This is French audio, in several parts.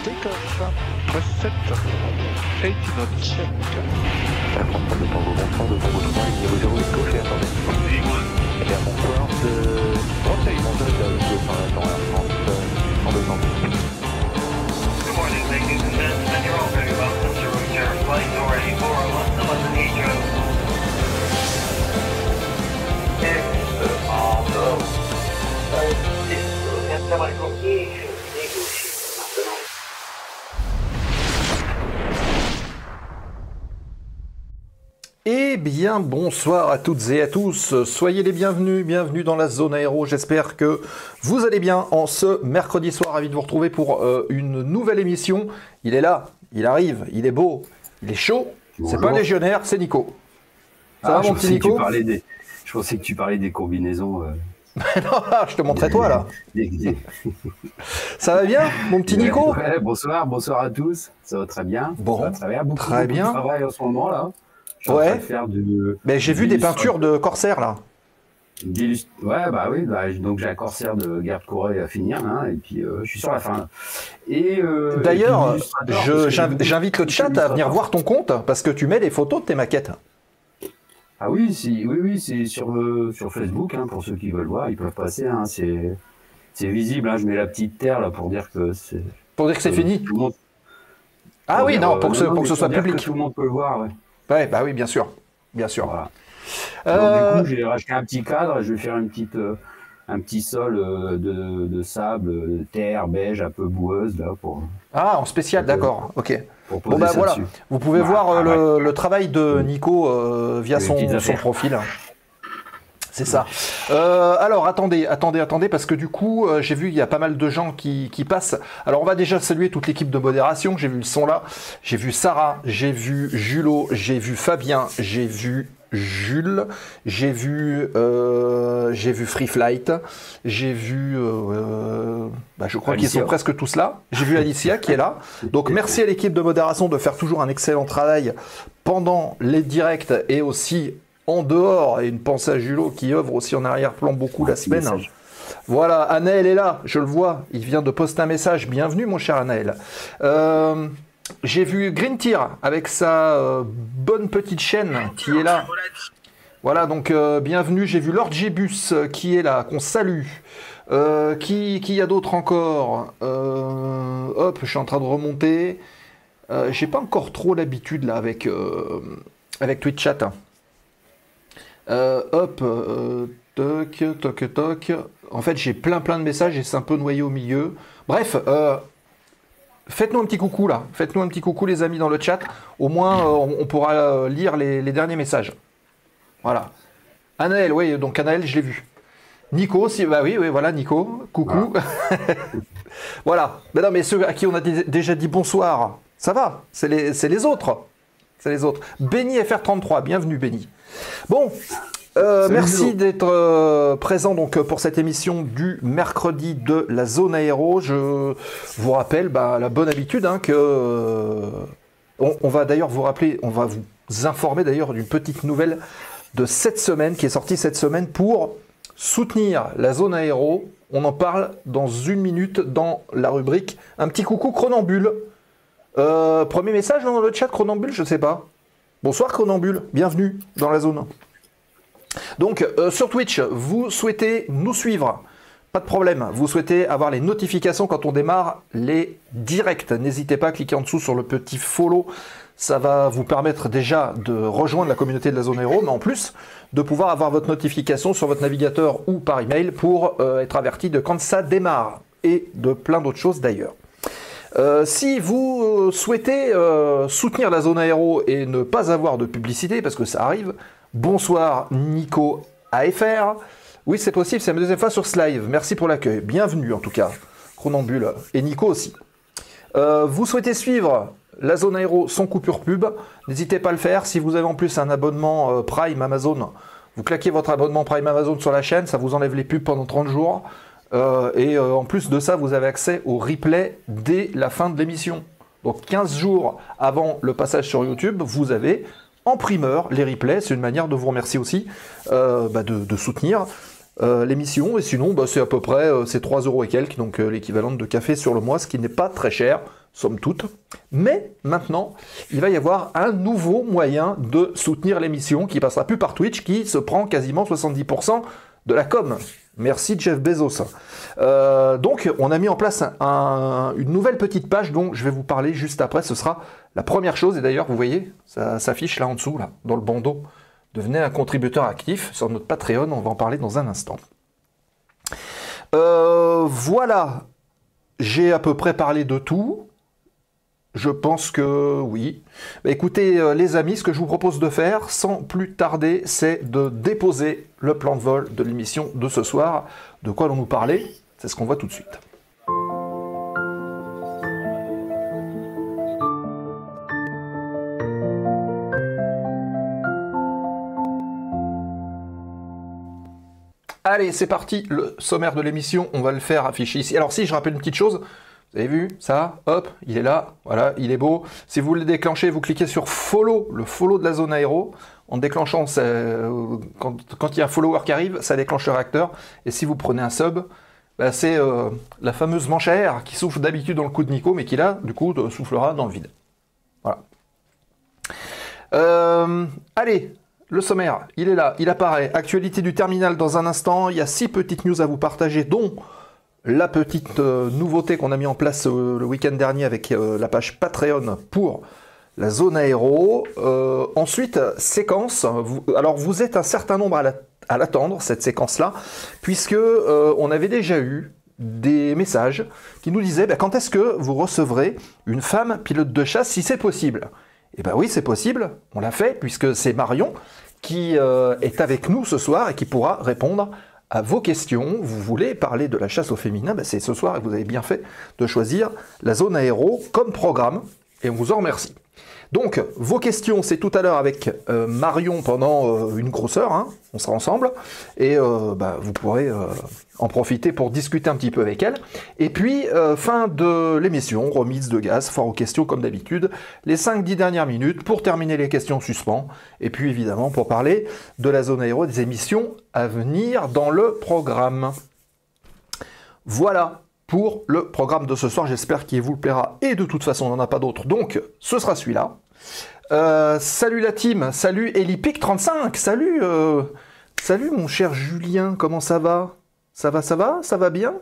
Take-off. Press 7. 80 knots. Check. Ça prend pas de temps au bonsoir de Tango 3, niveau 0 gauche et attendez. Et à bonsoir de... Conseil, mon de dans la France, en deux ans. Good morning, ladies and gentlemen. You're all very welcome to route your flight already 401 to London Heathrow. Eh bien, bonsoir à toutes et à tous, soyez les bienvenus, bienvenue dans la zone aéro, j'espère que vous allez bien en ce mercredi soir, ravi de vous retrouver pour une nouvelle émission. Il est là, il arrive, il est beau, il est chaud, c'est pas légionnaire, c'est Nico. Ça va mon petit Nico? Je pensais que tu parlais des combinaisons. Non, je te montrais toi là. Ça va bien mon petit Nico? Ouais, bonsoir à tous, ça va très bien. Bon, ça va très bien, beaucoup très bien. De travail en ce moment là. Ouais. Mais j'ai vu des peintures de Corsair là. Ouais, bah oui, donc j'ai un Corsair de Garde Corée à finir, hein, et puis je suis sur la fin. Là. Et d'ailleurs, j'invite le chat à venir voir ton compte parce que tu mets des photos de tes maquettes. Ah oui, c'est sur Facebook, hein, pour ceux qui veulent voir, ils peuvent passer, hein, c'est visible, hein, je mets la petite terre là pour dire que c'est. Pour dire que c'est fini. Tout le monde... Ah oui, non, pour que ce soit public. Que tout le monde peut le voir, ouais. Ouais, bah oui, bien sûr. Bien sûr. Voilà. Donc, du coup, j'ai racheté un petit cadre, je vais faire un petit sol de sable, de terre beige, un peu boueuse, là, pour... Ah, en spécial, d'accord, ok. Bon, bah voilà, vous pouvez voir le travail de Nico via son profil. C'est ça. Alors, attendez, parce que du coup, j'ai vu, il y a pas mal de gens qui passent. Alors, on va déjà saluer toute l'équipe de modération. J'ai vu le son là. J'ai vu Sarah, j'ai vu Julot, j'ai vu Fabien, j'ai vu Jules, j'ai vu Free Flight, j'ai vu, je crois qu'ils sont presque tous là. J'ai vu Alicia qui est là. Donc, merci à l'équipe de modération de faire toujours un excellent travail pendant les directs et aussi en dehors, et une pensée à Julot qui œuvre aussi en arrière-plan beaucoup la semaine. Voilà, Anaël est là, je le vois, il vient de poster un message. Bienvenue mon cher Anaël. J'ai vu Green Tier avec sa bonne petite chaîne qui est là. Voilà, donc bienvenue. J'ai vu Lord Gébus qui est là, qu'on salue. Qui y a d'autre encore? Hop, je suis en train de remonter. J'ai pas encore trop l'habitude là avec Twitch Chat. Toc. En fait, j'ai plein de messages et c'est un peu noyé au milieu. Bref, faites-nous un petit coucou là. Faites-nous un petit coucou les amis dans le chat. Au moins, on pourra lire les derniers messages. Voilà. Anaël, oui, donc Anaël, je l'ai vu. Nico, bah oui, voilà, Nico. Coucou. Voilà. Mais non, mais ceux à qui on a déjà dit bonsoir, ça va. C'est les autres. C'est les autres. Benny FR33, bienvenue Benny. Bon, merci d'être présent donc pour cette émission du mercredi de la zone aéro. Je vous rappelle la bonne habitude que on va d'ailleurs vous rappeler, on va vous informer d'ailleurs d'une petite nouvelle de cette semaine qui est sortie cette semaine pour soutenir la zone aéro. On en parle dans une minute dans la rubrique un petit coucou Chronambule. Premier message dans le chat Chronambule, je sais pas. Bonsoir Chronambule, bienvenue dans la zone. Donc sur Twitch, vous souhaitez nous suivre, pas de problème. Vous souhaitez avoir les notifications quand on démarre les directs. N'hésitez pas à cliquer en dessous sur le petit follow. Ça va vous permettre déjà de rejoindre la communauté de la zone aéro, mais en plus de pouvoir avoir votre notification sur votre navigateur ou par email pour être averti de quand ça démarre et de plein d'autres choses d'ailleurs. Si vous souhaitez soutenir la zone aéro et ne pas avoir de publicité, parce que ça arrive, bonsoir Nico AFR. Oui, c'est possible, c'est ma deuxième fois sur ce live. Merci pour l'accueil. Bienvenue en tout cas, Chronambule et Nico aussi. Vous souhaitez suivre la zone aéro sans coupure pub, n'hésitez pas à le faire. Si vous avez en plus un abonnement Prime Amazon, vous claquez votre abonnement Prime Amazon sur la chaîne, ça vous enlève les pubs pendant 30 jours. En plus de ça, vous avez accès au replay dès la fin de l'émission. Donc 15 jours avant le passage sur YouTube, vous avez en primeur les replays. C'est une manière de vous remercier aussi de soutenir l'émission. Et sinon, c'est à peu près c'est 3 € et quelques, donc l'équivalent de café sur le mois, ce qui n'est pas très cher. somme toute. Mais maintenant, il va y avoir un nouveau moyen de soutenir l'émission qui passera plus par Twitch, qui se prend quasiment 70% de la com. Merci Jeff Bezos. Donc, on a mis en place une nouvelle petite page dont je vais vous parler juste après. Ce sera la première chose. Et d'ailleurs, vous voyez, ça s'affiche là en dessous, là, dans le bandeau. Devenez un contributeur actif sur notre Patreon. On va en parler dans un instant. Voilà. J'ai à peu près parlé de tout. Je pense que oui. Bah, écoutez, les amis, ce que je vous propose de faire, sans plus tarder, c'est de déposer le plan de vol de l'émission de ce soir. De quoi allons-nous parler? C'est ce qu'on voit tout de suite. Allez, c'est parti, le sommaire de l'émission, on va le faire afficher ici. Alors si, je rappelle une petite chose. Vous avez vu ça? Hop, il est là, voilà, il est beau. Si vous le déclenchez, vous cliquez sur follow, le follow de la zone aéro. En déclenchant, quand il y a un follower qui arrive, ça déclenche le réacteur. Et si vous prenez un sub, bah, c'est la fameuse manche à air qui souffle d'habitude dans le coup de Nico, mais qui là, du coup, soufflera dans le vide. Voilà. Allez, le sommaire, il est là, il apparaît. Actualité du terminal dans un instant. Il y a 6 petites news à vous partager, dont la petite nouveauté qu'on a mis en place le week-end dernier avec la page Patreon pour la zone aéro. Ensuite, séquence. Alors, vous êtes un certain nombre à l'attendre, cette séquence-là, puisque on avait déjà eu des messages qui nous disaient quand est-ce que vous recevrez une femme pilote de chasse si c'est possible. Et bien oui, c'est possible, on l'a fait, puisque c'est Marion qui est avec nous ce soir et qui pourra répondre à vos questions. Vous voulez parler de la chasse au féminin, ben c'est ce soir et vous avez bien fait de choisir la zone aéro comme programme et on vous en remercie. Donc vos questions, c'est tout à l'heure avec Marion pendant une grosse heure, hein, on sera ensemble et vous pourrez en profiter pour discuter un petit peu avec elle. Et puis fin de l'émission, remise de gaz, foire aux questions comme d'habitude, les 5-10 dernières minutes pour terminer les questions en suspens et puis évidemment pour parler de la zone aéro, des émissions à venir dans le programme. Voilà pour le programme de ce soir, j'espère qu'il vous plaira et de toute façon on n'en a pas d'autres, donc ce sera celui-là. Salut la team, salut Elipic35, salut mon cher Julien, comment ça va? Ça va bien?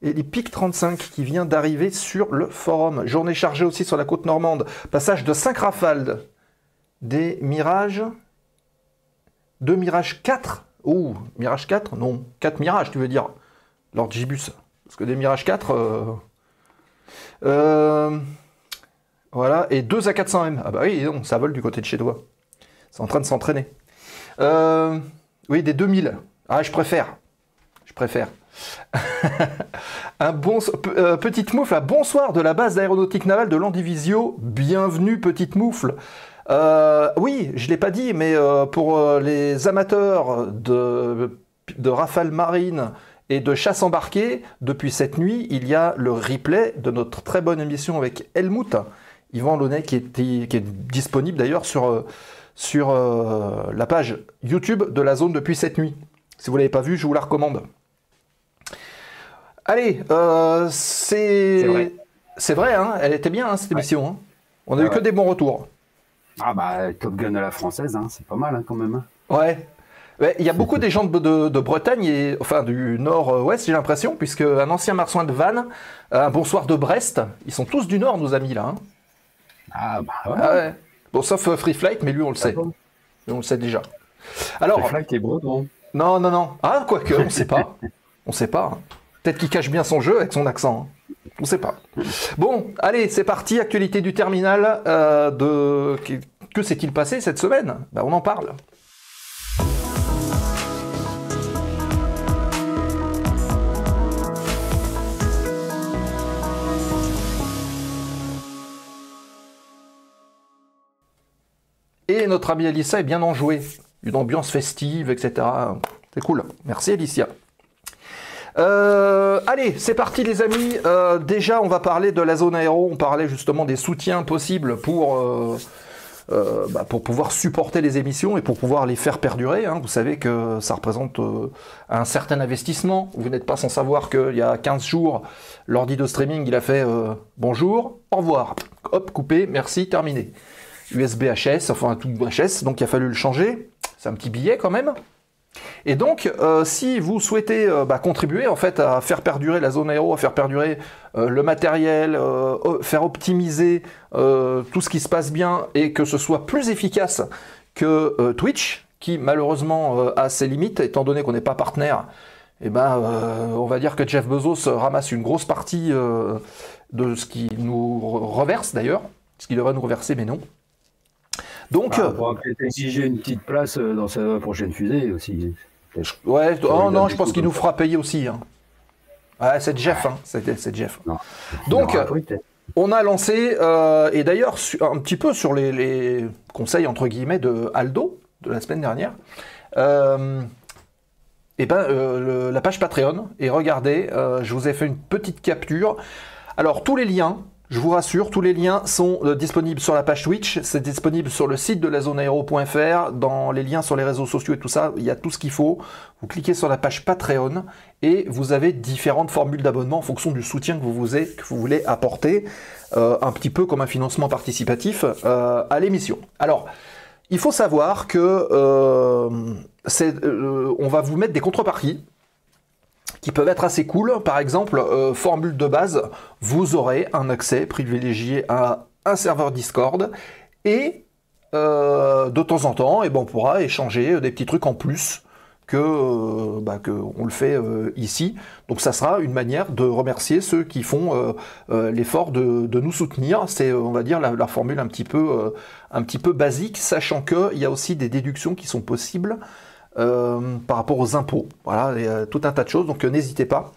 Elipic35 qui vient d'arriver sur le forum, journée chargée aussi sur la côte normande, passage de 5 rafales, des Mirages, 2 Mirage 4, oh, Mirage 4, non, 4 Mirages tu veux dire, Lord Gibus. Parce que des Mirage 4, voilà, et 2 A400M. Ah bah oui, non, ça vole du côté de chez toi. C'est en train de s'entraîner. Oui, des 2000. Ah, je préfère. Un bon, petite moufle, bonsoir de la base d'aéronautique navale de Landivisio. Bienvenue, petite moufle. Oui, je ne l'ai pas dit, mais pour les amateurs de rafales marines et de chasse embarquée, depuis cette nuit, il y a le replay de notre très bonne émission avec Helmut, Yvan Launay, qui est disponible d'ailleurs sur la page YouTube de la zone depuis cette nuit. Si vous ne l'avez pas vu, je vous la recommande. Allez, c'est vrai, hein, elle était bien, hein, cette émission. Hein. On a eu que des bons retours. Ah bah, Top Gun à la française, hein, c'est pas mal hein, quand même. Ouais. Il y a beaucoup des gens de Bretagne, et, enfin du nord-ouest, j'ai l'impression, puisque un ancien marsouin de Vannes, un bonsoir de Brest, ils sont tous du nord, nos amis, là. Hein. Ah bah ouais. Ah ouais. Bon, sauf Free Flight, mais lui, on le sait. Bon. On le sait déjà. Alors, Free Flight est breton. Non. Ah, quoique, on sait pas. On sait pas. Hein. Peut-être qu'il cache bien son jeu avec son accent. Hein. On sait pas. Bon, allez, c'est parti. Actualité du terminal. Que s'est-il passé cette semaine? On en parle. Et notre amie Alicia est bien enjouée. Une ambiance festive, etc. C'est cool. Merci Alicia. Allez, c'est parti les amis. Déjà, on va parler de la zone aéro. On parlait justement des soutiens possibles pour pour pouvoir supporter les émissions et pour pouvoir les faire perdurer. Hein. Vous savez que ça représente un certain investissement. Vous n'êtes pas sans savoir qu'il y a 15 jours, l'ordi de streaming, il a fait bonjour, au revoir, hop, coupé, merci, terminé. USB HS, enfin tout HS, donc il a fallu le changer. C'est un petit billet quand même. Et donc, si vous souhaitez contribuer en fait à faire perdurer la zone aéro, à faire perdurer le matériel, faire optimiser tout ce qui se passe bien et que ce soit plus efficace que Twitch, qui malheureusement a ses limites, étant donné qu'on n'est pas partenaire, et on va dire que Jeff Bezos ramasse une grosse partie de ce qu'il nous reverse d'ailleurs, ce qu'il devrait nous reverser, mais non. Donc, on pourra peut-être exiger une petite place dans sa prochaine fusée aussi. Ouais, oh non, je pense qu'il nous fera payer aussi. Hein. Ouais, c'est Jeff, hein. C'est Jeff. Non. Donc, on a lancé, et d'ailleurs, un petit peu sur les conseils, entre guillemets, de Aldo, de la semaine dernière, la page Patreon, et regardez, je vous ai fait une petite capture. Alors, tous les liens, je vous rassure, tous les liens sont disponibles sur la page Twitch, c'est disponible sur le site de lazoneaero.fr, dans les liens sur les réseaux sociaux et tout ça, il y a tout ce qu'il faut. Vous cliquez sur la page Patreon et vous avez différentes formules d'abonnement en fonction du soutien que vous voulez apporter, un petit peu comme un financement participatif à l'émission. Alors, il faut savoir que on va vous mettre des contreparties qui peuvent être assez cool. Par exemple, formule de base, vous aurez un accès privilégié à un serveur Discord et de temps en temps, on pourra échanger des petits trucs en plus que on le fait ici. Donc ça sera une manière de remercier ceux qui font l'effort de nous soutenir. C'est, on va dire, la formule un petit peu basique, sachant qu'il y a aussi des déductions qui sont possibles par rapport aux impôts, voilà, tout un tas de choses, donc n'hésitez pas.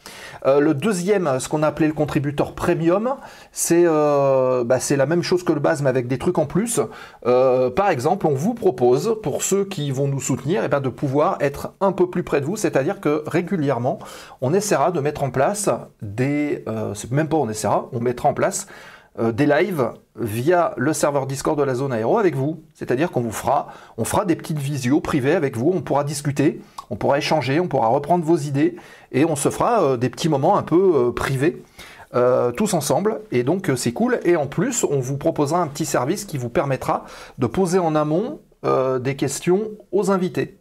Le deuxième, ce qu'on a appelé le contributeur premium, c'est la même chose que le base, mais avec des trucs en plus. Par exemple, on vous propose, pour ceux qui vont nous soutenir, de pouvoir être un peu plus près de vous, c'est-à-dire que régulièrement, on essaiera de mettre en place on mettra en place des lives via le serveur Discord de la zone aéro avec vous. C'est-à-dire qu'on fera des petites visios privées avec vous, on pourra discuter, on pourra échanger, on pourra reprendre vos idées et on se fera des petits moments un peu privés tous ensemble. Et donc c'est cool. Et en plus, on vous proposera un petit service qui vous permettra de poser en amont des questions aux invités.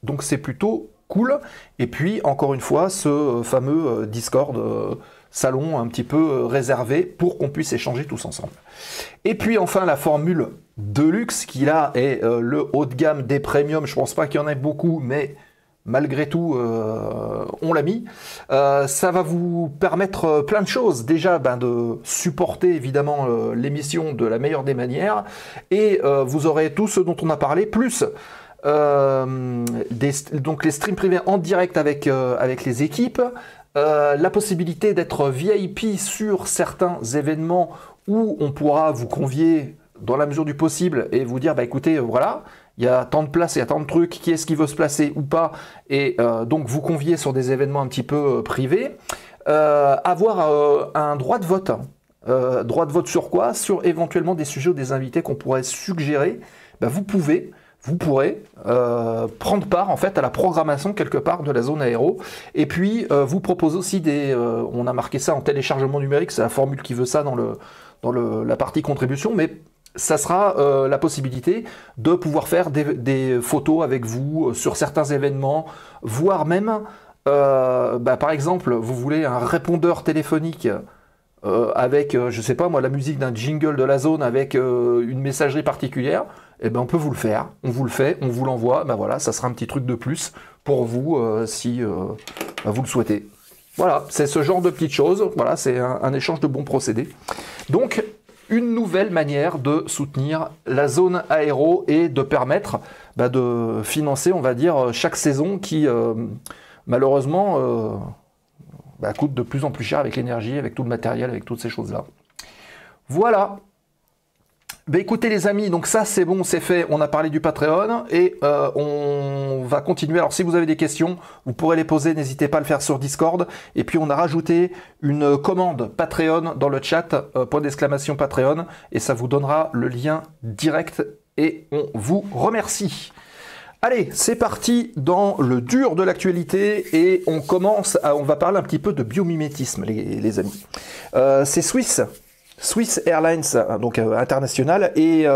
Donc c'est plutôt cool. Et puis, encore une fois, ce fameux Discord salon un petit peu réservé pour qu'on puisse échanger tous ensemble. Et puis enfin la formule Deluxe qui là est le haut de gamme des premiums. Je pense pas qu'il y en ait beaucoup, mais malgré tout on l'a mis. Ça va vous permettre plein de choses. Déjà de supporter évidemment l'émission de la meilleure des manières et vous aurez tout ce dont on a parlé, plus donc les streams privés en direct avec les équipes, la possibilité d'être VIP sur certains événements où on pourra vous convier dans la mesure du possible et vous dire écoutez, voilà, il y a tant de places, il y a tant de trucs, qui est-ce qui veut se placer ou pas, et donc vous convier sur des événements un petit peu privés, avoir un droit de vote. Droit de vote sur quoi? Sur éventuellement des sujets ou des invités qu'on pourrait suggérer. Vous pourrez prendre part en fait à la programmation quelque part de la zone aéro, et puis vous propose aussi on a marqué ça en téléchargement numérique, c'est la formule qui veut ça dans la partie contribution, mais ça sera la possibilité de pouvoir faire des photos avec vous sur certains événements, voire même par exemple vous voulez un répondeur téléphonique avec, je sais pas moi, la musique d'un jingle de la zone avec une messagerie particulière, on peut vous le faire, on vous le fait, on vous l'envoie, voilà, ça sera un petit truc de plus pour vous si vous le souhaitez. Voilà, c'est ce genre de petites choses, voilà, c'est un échange de bons procédés. Donc, une nouvelle manière de soutenir la zone aéro et de permettre de financer, on va dire, chaque saison qui, malheureusement, coûte de plus en plus cher avec l'énergie, avec tout le matériel, avec toutes ces choses-là. Voilà. Ben écoutez les amis, donc ça c'est bon, c'est fait, on a parlé du Patreon et on va continuer. Alors si vous avez des questions, vous pourrez les poser, n'hésitez pas à le faire sur Discord. Et puis on a rajouté une commande Patreon dans le chat, point d'exclamation Patreon, et ça vous donnera le lien direct et on vous remercie. Allez, c'est parti dans le dur de l'actualité et on va parler un petit peu de biomimétisme les amis. C'est Swiss Airlines, donc international, et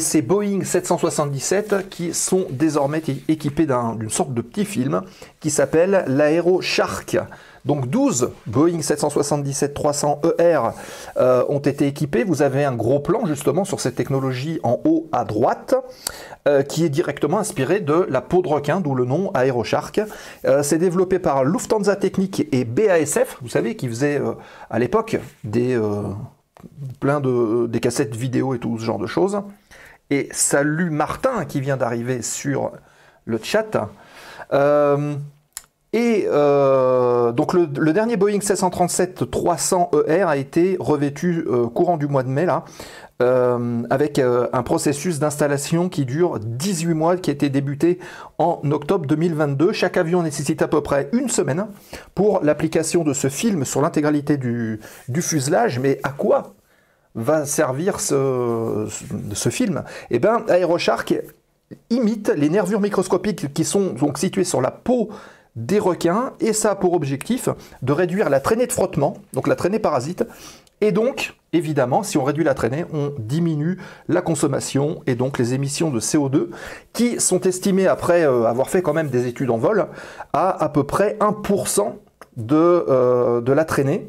c'est Boeing 777 qui sont désormais équipés d'une sorte de petit film qui s'appelle l'AeroShark. Donc 12 Boeing 777-300ER ont été équipés. Vous avez un gros plan justement sur cette technologie en haut à droite qui est directement inspiré de la peau de requin, d'où le nom AeroShark. C'est développé par Lufthansa Technik et BASF, vous savez, qui faisaient à l'époque des cassettes vidéo et tout ce genre de choses. Et salut Martin qui vient d'arriver sur le chat. Donc le dernier Boeing 737-300ER a été revêtu courant du mois de mai là, avec un processus d'installation qui dure 18 mois, qui a été débuté en octobre 2022. Chaque avion nécessite à peu près une semaine pour l'application de ce film sur l'intégralité du fuselage. Mais à quoi va servir ce film? Eh bien, AeroShark imite les nervures microscopiques qui sont donc situées sur la peau des requins, et ça a pour objectif de réduire la traînée de frottement, donc la traînée parasite, et donc, évidemment, si on réduit la traînée, on diminue la consommation et donc les émissions de CO2, qui sont estimées, après avoir fait quand même des études en vol, à peu près 1% de la traînée.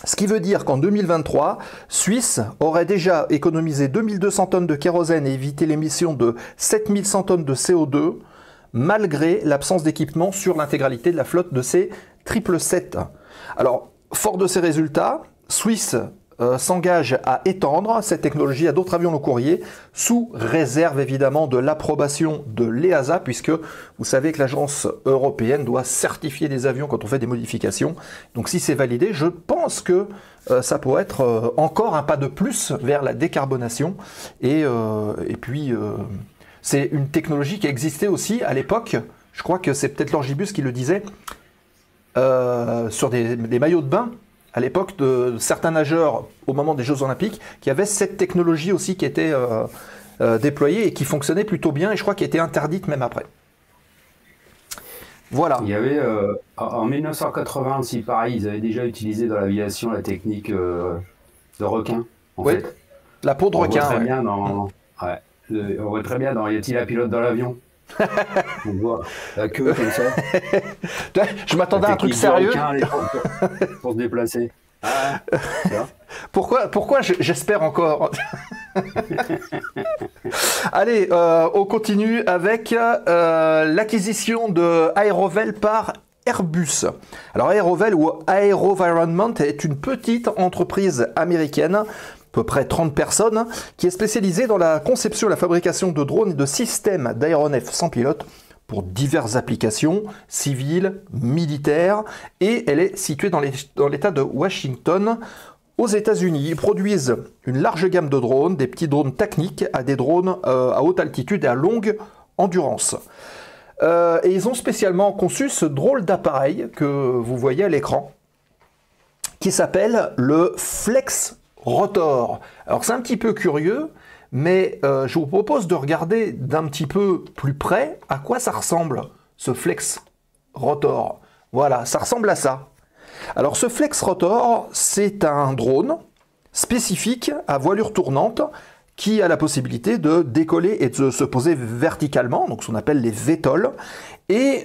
Ce qui veut dire qu'en 2023, Suisse aurait déjà économisé 2200 tonnes de kérosène et évité l'émission de 7100 tonnes de CO2, malgré l'absence d'équipement sur l'intégralité de la flotte de ces 777. Alors, fort de ces résultats, Swiss s'engage à étendre cette technologie à d'autres avions long courrier, sous réserve évidemment de l'approbation de l'EASA, puisque vous savez que l'agence européenne doit certifier des avions quand on fait des modifications. Donc si c'est validé, je pense que ça pourrait être encore un pas de plus vers la décarbonation. Et puis... c'est une technologie qui existait aussi à l'époque, je crois que c'est peut-être Longibus qui le disait, sur des maillots de bain, à l'époque de certains nageurs au moment des Jeux Olympiques, qui avaient cette technologie aussi qui était déployée et qui fonctionnait plutôt bien, et je crois qu'elle était interdite même après. Voilà. Il y avait, en 1980 aussi, pareil, ils avaient déjà utilisé dans l'aviation la technique de requin, en fait. La peau de requin, très bien dans... Ouais. On voit très bien dans Y a-t-il un pilote dans l'avion? On voit la queue comme ça. Je m'attendais à un truc sérieux. Pour se déplacer. Ah, pourquoi j'espère encore. Allez, on continue avec l'acquisition de Aerovel par Airbus. Alors Aerovel ou AeroVironment est une petite entreprise américaine, à peu près 30 personnes, qui est spécialisée dans la conception et la fabrication de drones et de systèmes d'aéronefs sans pilote pour diverses applications civiles, militaires, et elle est située dans l'État de Washington, aux États-Unis. Ils produisent une large gamme de drones, des petits drones techniques à des drones à haute altitude et à longue endurance. Et ils ont spécialement conçu ce drôle d'appareil que vous voyez à l'écran, qui s'appelle le Flex Rotor. Alors c'est un petit peu curieux, mais je vous propose de regarder d'un petit peu plus près à quoi ça ressemble, ce Flex Rotor. Voilà, ça ressemble à ça. Alors ce Flex Rotor, c'est un drone spécifique à voilure tournante qui a la possibilité de décoller et de se poser verticalement, donc ce qu'on appelle les VTOL, et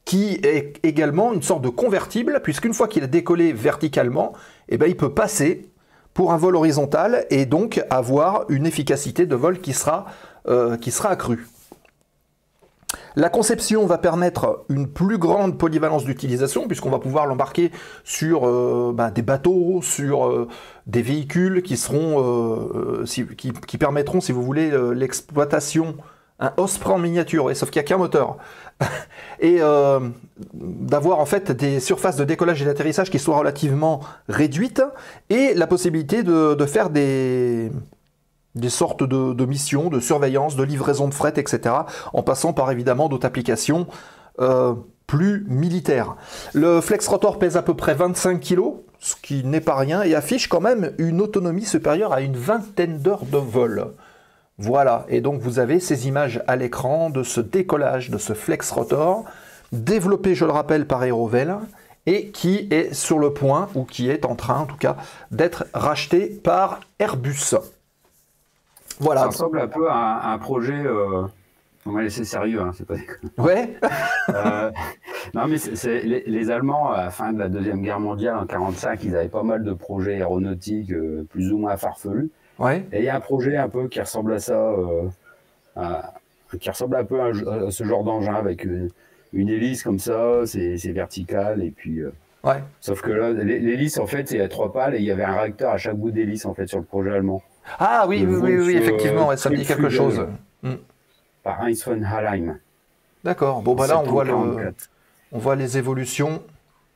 qui est également une sorte de convertible, puisqu'une fois qu'il a décollé verticalement, eh ben, il peut passer pour un vol horizontal et donc avoir une efficacité de vol qui sera accrue. La conception va permettre une plus grande polyvalence d'utilisation, puisqu'on va pouvoir l'embarquer sur des bateaux, sur des véhicules qui permettront, si vous voulez, l'exploitation un Osprey en miniature, ouais, sauf qu'il n'y a qu'un moteur. Et d'avoir en fait des surfaces de décollage et d'atterrissage qui soient relativement réduites et la possibilité de faire des sortes de missions, de surveillance, de livraison de fret, etc. en passant par évidemment d'autres applications plus militaires. Le Flex Rotor pèse à peu près 25 kg, ce qui n'est pas rien, et affiche quand même une autonomie supérieure à une vingtaine d'heures de vol. Voilà, et donc vous avez ces images à l'écran de ce décollage de ce Flex Rotor, développé, je le rappelle, par Aerovel, et qui est sur le point, ou qui est en train en tout cas, d'être racheté par Airbus. Voilà. Ça ressemble un peu à un projet... On va laisser sérieux, hein, c'est pas déconnant. Ouais. Non, mais les Allemands, à la fin de la Deuxième Guerre mondiale, en 1945, ils avaient pas mal de projets aéronautiques plus ou moins farfelus. Ouais. Et il y a un projet un peu qui ressemble à ça, qui ressemble un peu à ce genre d'engin avec une hélice comme ça, c'est vertical, et puis... Ouais. Sauf que là, l'hélice, en fait, c'est à 3 pales, et il y avait un réacteur à chaque bout d'hélice, en fait, sur le projet allemand. Ah oui, effectivement, ouais, ça me dit quelque chose. Par Heinz von Halheim. D'accord. Bon, bah là, on voit les évolutions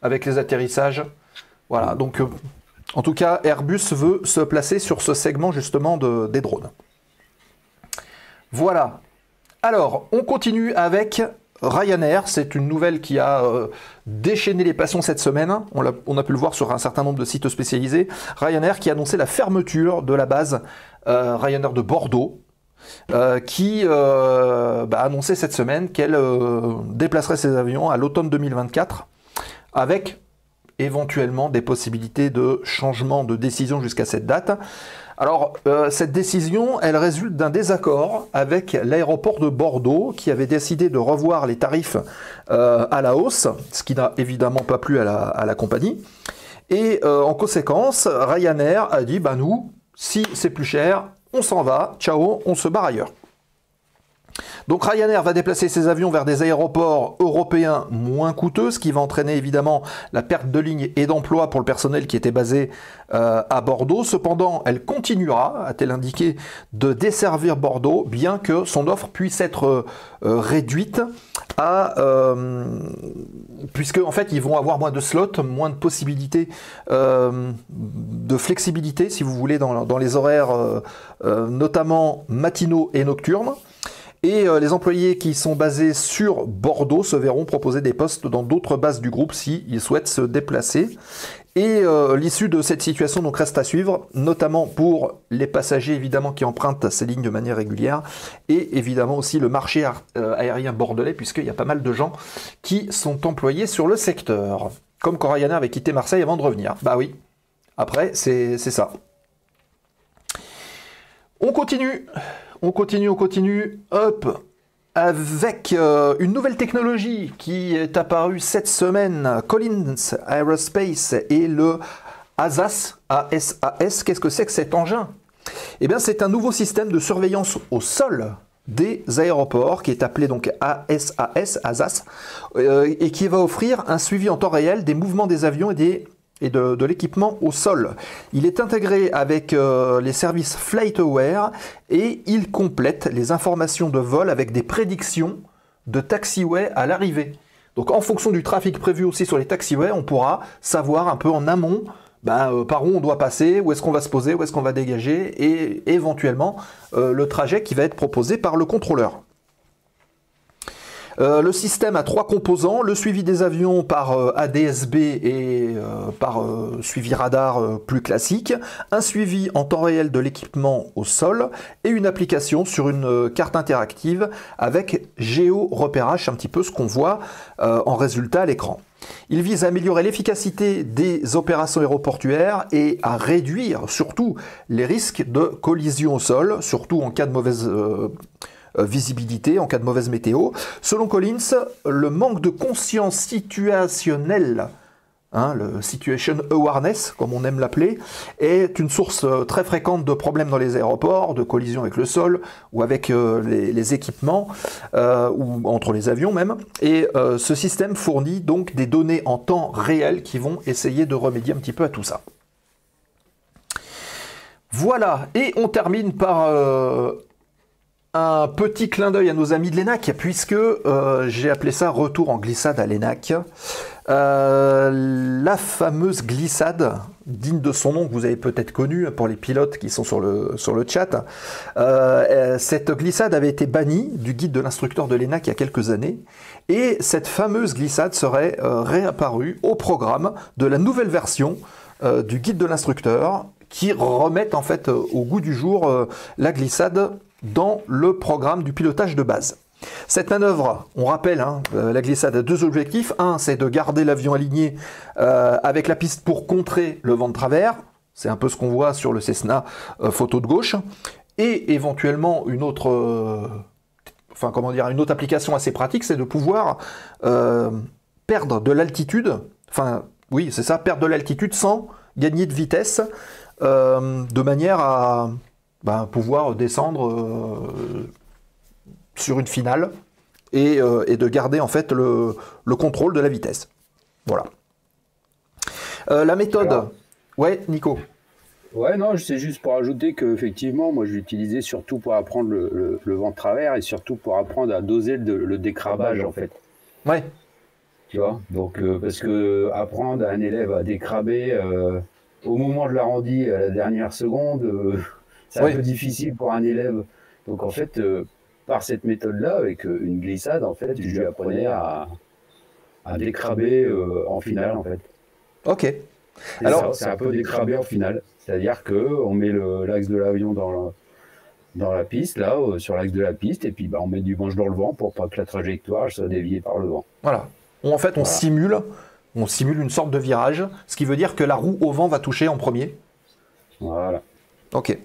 avec les atterrissages. Voilà, donc en tout cas, Airbus veut se placer sur ce segment justement des drones. Voilà. Alors, on continue avec Ryanair. C'est une nouvelle qui a déchaîné les passions cette semaine. On a pu le voir sur un certain nombre de sites spécialisés. Ryanair qui a annoncé la fermeture de la base Ryanair de Bordeaux. Qui a annoncé cette semaine qu'elle déplacerait ses avions à l'automne 2024 avec éventuellement des possibilités de changement de décision jusqu'à cette date. Alors, cette décision, elle résulte d'un désaccord avec l'aéroport de Bordeaux qui avait décidé de revoir les tarifs à la hausse, ce qui n'a évidemment pas plu à la compagnie. Et en conséquence, Ryanair a dit, bah nous, si c'est plus cher, on s'en va, ciao, on se barre ailleurs. Donc Ryanair va déplacer ses avions vers des aéroports européens moins coûteux, ce qui va entraîner évidemment la perte de lignes et d'emplois pour le personnel qui était basé à Bordeaux. Cependant, elle continuera, a-t-elle indiqué, de desservir Bordeaux, bien que son offre puisse être réduite puisque en fait ils vont avoir moins de slots, moins de possibilités de flexibilité, si vous voulez, dans les horaires notamment matinaux et nocturnes. Et les employés qui sont basés sur Bordeaux se verront proposer des postes dans d'autres bases du groupe s'ils souhaitent se déplacer. Et l'issue de cette situation donc reste à suivre, notamment pour les passagers évidemment qui empruntent ces lignes de manière régulière, et évidemment aussi le marché aérien bordelais, puisqu'il y a pas mal de gens qui sont employés sur le secteur. Comme quand Ryanair avait quitté Marseille avant de revenir. Bah oui, après c'est ça. On continue, hop, avec une nouvelle technologie qui est apparue cette semaine, Collins Aerospace et le ASAS, ASAS. Qu'est-ce que c'est que cet engin? Eh bien, c'est un nouveau système de surveillance au sol des aéroports qui est appelé donc ASAS, et qui va offrir un suivi en temps réel des mouvements des avions et de l'équipement au sol. Il est intégré avec les services FlightAware et il complète les informations de vol avec des prédictions de taxiway à l'arrivée. Donc en fonction du trafic prévu aussi sur les taxiways, on pourra savoir un peu en amont par où on doit passer, où est-ce qu'on va se poser, où est-ce qu'on va dégager, et éventuellement le trajet qui va être proposé par le contrôleur. Le système a 3 composants, le suivi des avions par ADSB et par suivi radar plus classique, un suivi en temps réel de l'équipement au sol et une application sur une carte interactive avec géo-repérage, un petit peu ce qu'on voit en résultat à l'écran. Il vise à améliorer l'efficacité des opérations aéroportuaires et à réduire surtout les risques de collision au sol, surtout en cas de mauvaise visibilité, en cas de mauvaise météo. Selon Collins, le manque de conscience situationnelle, le situation awareness, comme on aime l'appeler, est une source très fréquente de problèmes dans les aéroports, de collisions avec le sol ou avec les équipements, ou entre les avions même. Et ce système fournit donc des données en temps réel qui vont essayer de remédier un petit peu à tout ça. Voilà, et on termine par Un petit clin d'œil à nos amis de l'ENAC, puisque j'ai appelé ça retour en glissade à l'ENAC. La fameuse glissade, digne de son nom, que vous avez peut-être connue pour les pilotes qui sont sur le chat. Cette glissade avait été bannie du guide de l'instructeur de l'ENAC il y a quelques années. Et cette fameuse glissade serait réapparue au programme de la nouvelle version du guide de l'instructeur, qui remettent en fait au goût du jour la glissade dans le programme du pilotage de base. Cette manœuvre, on rappelle, la glissade a deux objectifs. Un, c'est de garder l'avion aligné avec la piste pour contrer le vent de travers. C'est un peu ce qu'on voit sur le Cessna photo de gauche. Et éventuellement, une autre application assez pratique, c'est de pouvoir perdre de l'altitude. Oui, c'est ça, perdre de l'altitude sans gagner de vitesse, de manière à pouvoir descendre sur une finale et de garder en fait le contrôle de la vitesse. Voilà. La méthode. Alors, ouais, Nico. Ouais, non, c'est juste pour ajouter que effectivement, moi, je l'utilisais surtout pour apprendre le vent de travers et surtout pour apprendre à doser le décrabage en fait. Ouais. Tu vois, donc parce que apprendre à un élève à décraber au moment de l'arrondi à la dernière seconde, c'est un peu difficile pour un élève. Donc en fait, par cette méthode-là, avec une glissade, en fait, je lui apprenais à décraber en finale, en fait. Ok. Alors, c'est un peu décraber en finale. C'est-à-dire qu'on met l'axe de l'avion dans la piste, là, sur l'axe de la piste, et puis on met du manche dans le vent pour pas que la trajectoire soit déviée par le vent. Voilà. En fait, on simule une sorte de virage, ce qui veut dire que la roue au vent va toucher en premier. Voilà. Ok.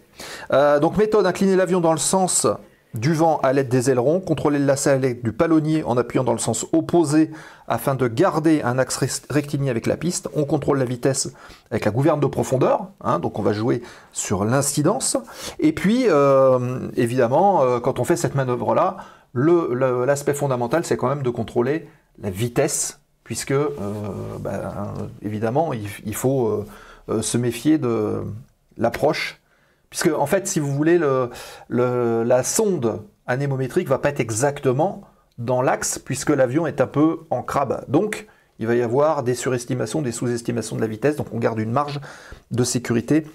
Donc méthode, incliner l'avion dans le sens du vent à l'aide des ailerons, contrôler le lacet à l'aide du palonnier en appuyant dans le sens opposé afin de garder un axe rectiligne avec la piste. On contrôle la vitesse avec la gouverne de profondeur, donc on va jouer sur l'incidence. Et puis, évidemment, quand on fait cette manœuvre-là, l'aspect fondamental, c'est quand même de contrôler la vitesse, puisque, évidemment, il faut se méfier de l'approche. Puisque, en fait, si vous voulez, la sonde anémométrique ne va pas être exactement dans l'axe, puisque l'avion est un peu en crabe. Donc, il va y avoir des surestimations, des sous-estimations de la vitesse. Donc, on garde une marge de sécurité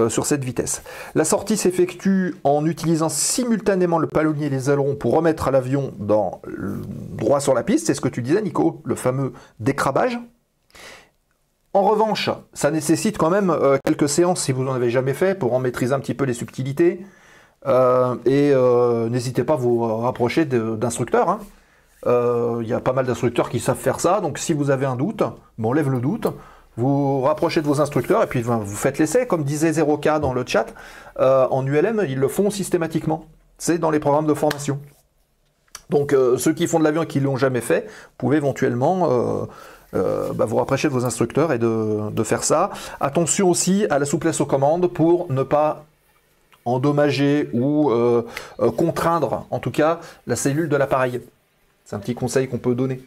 sur cette vitesse. La sortie s'effectue en utilisant simultanément le palonnier et les ailerons pour remettre l'avion droit sur la piste. C'est ce que tu disais, Nico, le fameux décrabage. En revanche, ça nécessite quand même quelques séances, si vous n'en avez jamais fait, pour en maîtriser un petit peu les subtilités. N'hésitez pas à vous rapprocher d'instructeurs. Il y a pas mal d'instructeurs qui savent faire ça. Donc si vous avez un doute, on lève le doute. Vous rapprochez de vos instructeurs et puis vous faites l'essai. Comme disait 0K dans le chat, en ULM, ils le font systématiquement. C'est dans les programmes de formation. Donc ceux qui font de l'avion et qui ne l'ont jamais fait, pouvez éventuellement... vous rapprochez de vos instructeurs et de faire ça. Attention aussi à la souplesse aux commandes pour ne pas endommager ou contraindre, en tout cas, la cellule de l'appareil. C'est un petit conseil qu'on peut donner.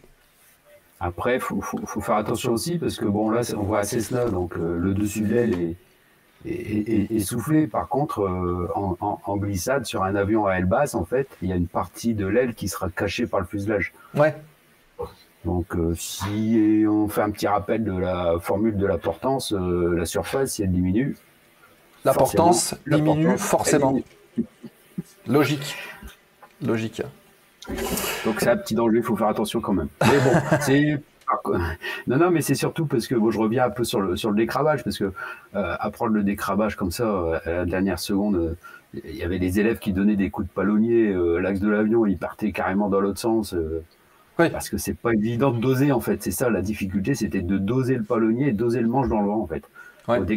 Après, il faut faire attention aussi, parce que bon, là, on voit un Cessna, donc le dessus de l'aile est soufflé. Par contre, en glissade, sur un avion à aile basse, en fait, il y a une partie de l'aile qui sera cachée par le fuselage. Ouais. Donc, si on fait un petit rappel de la formule de la portance, la surface, si elle diminue... La portance diminue forcément. Logique. Donc, c'est un petit danger, il faut faire attention quand même. Mais bon, c'est... Non, mais c'est surtout parce que je reviens un peu sur le décrabage, parce que apprendre le décrabage comme ça, à la dernière seconde, il y avait des élèves qui donnaient des coups de palonnier, l'axe de l'avion, il partait carrément dans l'autre sens... Oui. Parce que c'est pas évident de doser en fait, c'est ça la difficulté, c'était de doser le palonnier et doser le manche dans le vent en fait,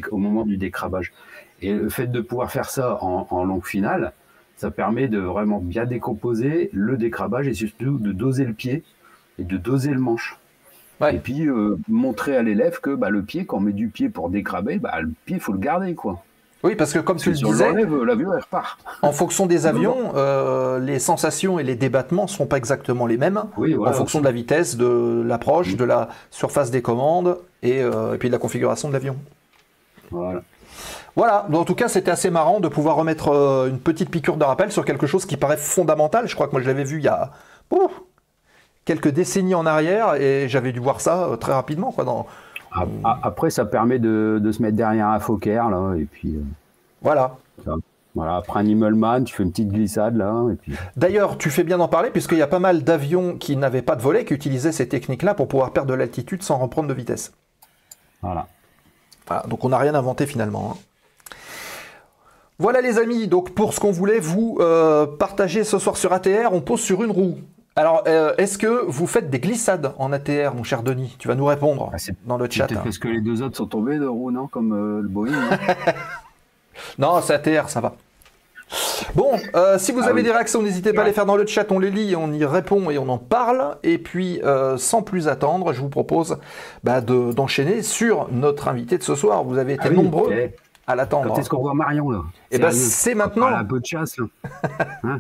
au moment du décrabage. Et le fait de pouvoir faire ça en longue finale, ça permet de vraiment bien décomposer le décrabage et surtout de doser le pied et de doser le manche. Ouais. Et puis montrer à l'élève que le pied, quand on met du pied pour décraber, le pied il faut le garder quoi. Oui, parce que comme tu le disais, l'avion repart. En fonction des avions, les sensations et les débattements ne sont pas exactement les mêmes, en fonction de la vitesse, de l'approche, de la surface des commandes et puis de la configuration de l'avion. Voilà. Voilà, en tout cas c'était assez marrant de pouvoir remettre une petite piqûre de rappel sur quelque chose qui paraît fondamental. Je crois que moi je l'avais vu il y a quelques décennies en arrière et j'avais dû voir ça très rapidement. Quoi, Après ça permet de se mettre derrière un Fokker là, et puis voilà. Voilà, après un Immelmann, tu fais une petite glissade là. Et puis... D'ailleurs, tu fais bien d'en parler puisqu'il y a pas mal d'avions qui n'avaient pas de volet qui utilisaient ces techniques-là pour pouvoir perdre de l'altitude sans reprendre de vitesse. Voilà, donc on n'a rien inventé finalement. Voilà les amis, donc pour ce qu'on voulait vous partager ce soir sur ATR, on pose sur une roue. Alors, est-ce que vous faites des glissades en ATR, mon cher Denis? Tu vas nous répondre dans le chat. Peut-être parce que les deux autres sont tombés de roue, non? Comme le Boeing. Non, c'est ATR, ça va. Bon, si vous avez des réactions, n'hésitez pas à les faire dans le chat, on les lit, on y répond et on en parle. Et puis, sans plus attendre, je vous propose d'enchaîner sur notre invité de ce soir. Vous avez été nombreux à l'attendre. Quand est-ce qu'on voit Marion là? Eh ben, c'est maintenant. Un peu de chasse là. Hein?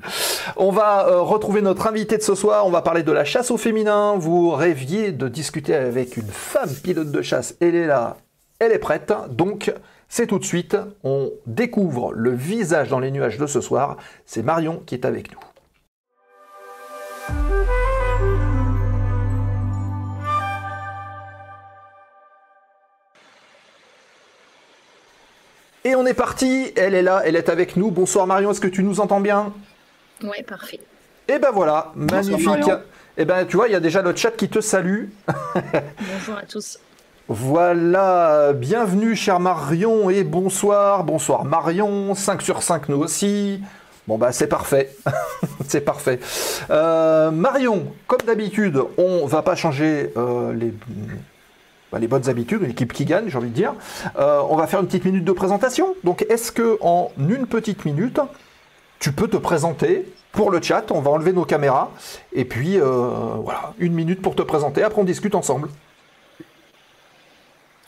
On va retrouver notre invité de ce soir. On va parler de la chasse au féminin. Vous rêviez de discuter avec une femme pilote de chasse. Elle est là, elle est prête. Donc, c'est tout de suite. On découvre le visage dans les nuages de ce soir. C'est Marion qui est avec nous. Et on est parti, elle est là, elle est avec nous. Bonsoir Marion, est-ce que tu nous entends bien? Ouais, parfait. Et ben voilà, magnifique. Et ben tu vois, il y a déjà le chat qui te salue. Bonjour à tous. Voilà, bienvenue cher Marion et bonsoir Marion, 5 sur 5 nous aussi. Bon bah c'est parfait, c'est parfait. Marion, comme d'habitude, on va pas changer les bonnes habitudes, l'équipe qui gagne, j'ai envie de dire. On va faire une petite minute de présentation. Donc, est-ce que en une petite minute, tu peux te présenter pour le chat? On va enlever nos caméras. Et puis, voilà, une minute pour te présenter. Après, on discute ensemble.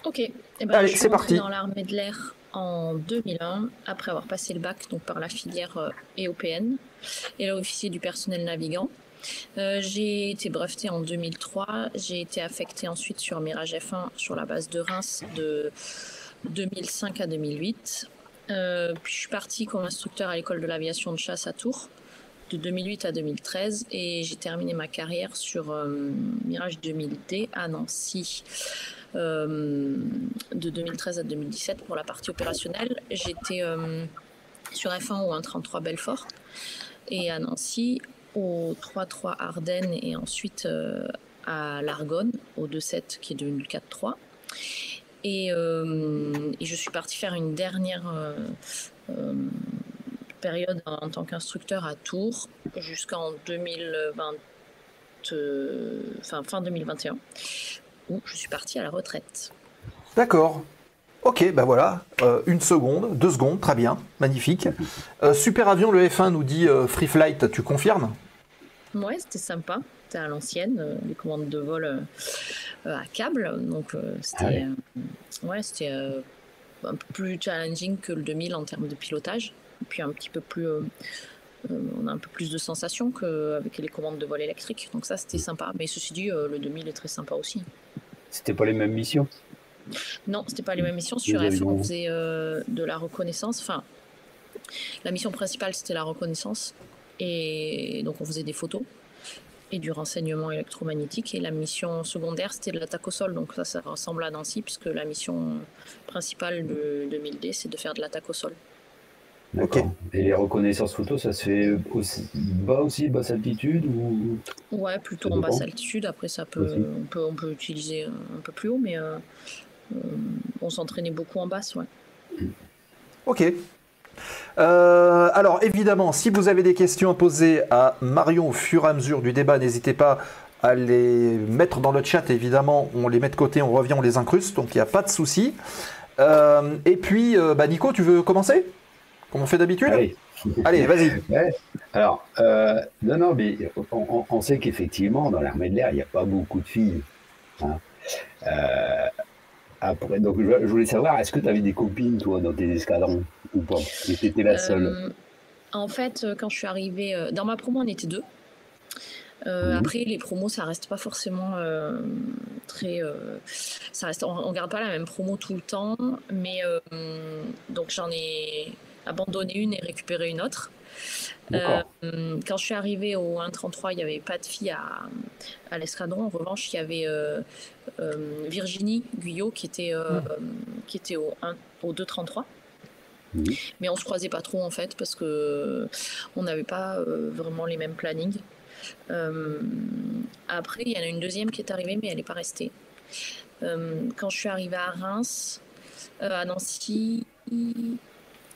Ok. Allez, je suis c'est parti. dans l'armée de l'air en 2001, après avoir passé le bac donc par la filière EOPN et l'officier du personnel navigant. J'ai été brevetée en 2003, j'ai été affectée ensuite sur Mirage F1 sur la base de Reims de 2005 à 2008. Puis je suis partie comme instructeur à l'école de l'aviation de chasse à Tours de 2008 à 2013 et j'ai terminé ma carrière sur Mirage 2000D à Nancy de 2013 à 2017 pour la partie opérationnelle. J'étais sur F1 au 133 Belfort et à Nancy au 3-3 Ardennes et ensuite à l'Argonne, au 2-7 qui est devenu le 4-3. Et je suis partie faire une dernière période en tant qu'instructeur à Tours jusqu'en fin 2021, où je suis partie à la retraite. D'accord. Ok, ben voilà, 1 seconde, 2 secondes, très bien, magnifique. Super avion, le F1 nous dit Free Flight, tu confirmes? Ouais, c'était sympa, c'était à l'ancienne, les commandes de vol à câble, donc c'était c'était un peu plus challenging que le 2000 en termes de pilotage, et puis un petit peu plus, on a un peu plus de sensations qu'avec les commandes de vol électriques, donc ça c'était sympa, mais ceci dit, le 2000 est très sympa aussi. C'était pas les mêmes missions? Non, c'était pas les mêmes missions. Sur F1, on faisait de la reconnaissance. Enfin, la mission principale, c'était la reconnaissance. Et donc, on faisait des photos et du renseignement électromagnétique. Et la mission secondaire, c'était de l'attaque au sol. Donc, ça ressemble à Nancy, puisque la mission principale de 2000D, c'est de faire de l'attaque au sol. D'accord. Okay. Et les reconnaissances photos, ça se fait basse altitude ou... Ouais, plutôt en basse altitude. Après, ça peut, on peut utiliser un peu plus haut, mais on s'entraînait beaucoup en basse, ouais. Ok. Alors, évidemment, si vous avez des questions à poser à Marion au fur et à mesure du débat, n'hésitez pas à les mettre dans le chat. Évidemment, on les met de côté, on revient, on les incruste, donc il n'y a pas de souci. Et puis, Nico, tu veux commencer ? Comme on fait d'habitude ? Allez, vas-y. Ouais. Alors, non, mais on sait qu'effectivement, dans l'armée de l'air, il n'y a pas beaucoup de filles. Hein. Après, donc, je voulais savoir, est-ce que tu avais des copines, toi, dans tes escadrons, ou pas? Et tu étais la seule? En fait, quand je suis arrivée... dans ma promo, on était 2. Après, les promos, ça reste pas forcément très. On garde pas la même promo tout le temps, mais donc j'en ai abandonné une et récupéré une autre. Quand je suis arrivée au 1.33, il n'y avait pas de filles à l'escadron. En revanche, il y avait Virginie Guyot qui était au 2.33. Mais on se croisait pas trop en fait parce que on n'avait pas vraiment les mêmes plannings. Après, il y en a une deuxième qui est arrivée, mais elle n'est pas restée. Quand je suis arrivée à Reims, à Nancy, il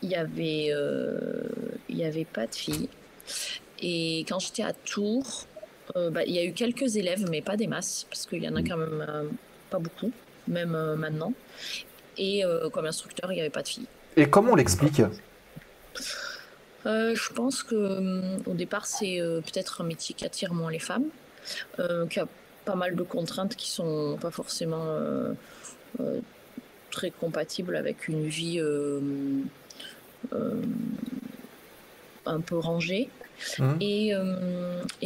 y avait pas de filles. Et quand j'étais à Tours, il y a eu quelques élèves, mais pas des masses, parce qu'il y en a quand même pas beaucoup, même maintenant. Et comme instructeur, il n'y avait pas de filles. Et comment on l'explique? Je pense que au départ, c'est peut-être un métier qui attire moins les femmes, qui a pas mal de contraintes qui sont pas forcément très compatibles avec une vie un peu rangée. Et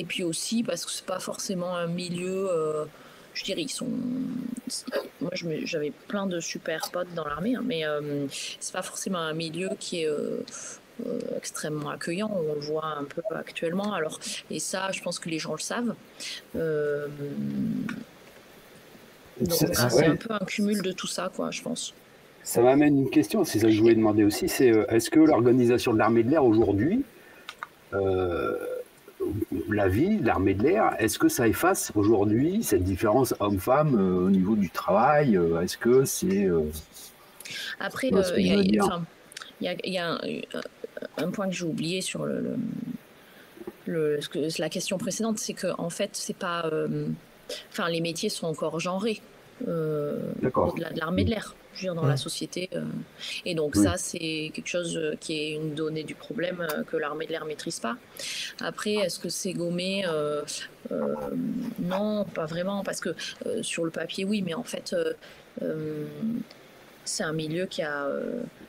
puis aussi parce que c'est pas forcément un milieu, je dirais, moi j'avais plein de super potes dans l'armée, hein, mais c'est pas forcément un milieu qui est extrêmement accueillant, on le voit un peu actuellement. Alors, et ça, je pense que les gens le savent. Donc c'est un peu un cumul de tout ça, quoi, je pense. Ça m'amène une question, c'est ça que je voulais demander aussi, c'est est-ce que l'organisation de l'armée de l'air aujourd'hui, la vie de l'armée de l'air, est-ce que ça efface aujourd'hui cette différence homme-femme au niveau du travail? Est-ce que c'est... Après, il y a un point que j'ai oublié sur la question précédente, c'est que en fait, c'est pas... les métiers sont encore genrés de l'armée de l'air, je veux dire, dans la société. Et donc ça, c'est quelque chose qui est une donnée du problème que l'armée de l'air maîtrise pas. Après, est-ce que c'est gommé? Non, pas vraiment, parce que sur le papier, oui, mais en fait, c'est un milieu qui a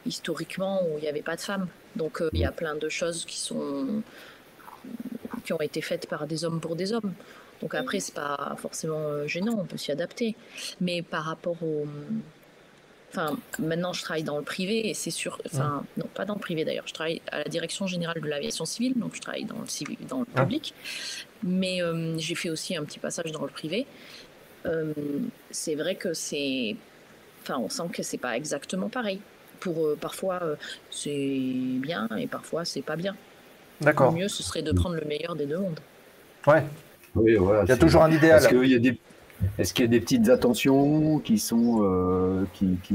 historiquement où il n'y avait pas de femmes. Donc il y a plein de choses qui ont été faites par des hommes pour des hommes. Donc après, c'est pas forcément gênant, on peut s'y adapter. Mais par rapport au... maintenant, je travaille dans le privé et c'est sûr... non, pas dans le privé d'ailleurs. Je travaille à la Direction Générale de l'Aviation Civile, donc je travaille dans le public. Mais j'ai fait aussi un petit passage dans le privé. C'est vrai que c'est... on sent que c'est pas exactement pareil. Parfois, c'est bien et parfois, c'est pas bien. D'accord. Le mieux, ce serait de prendre le meilleur des deux mondes. Ouais. Oui, voilà, il y a toujours un idéal. Est-ce qu'il y a des petites attentions qui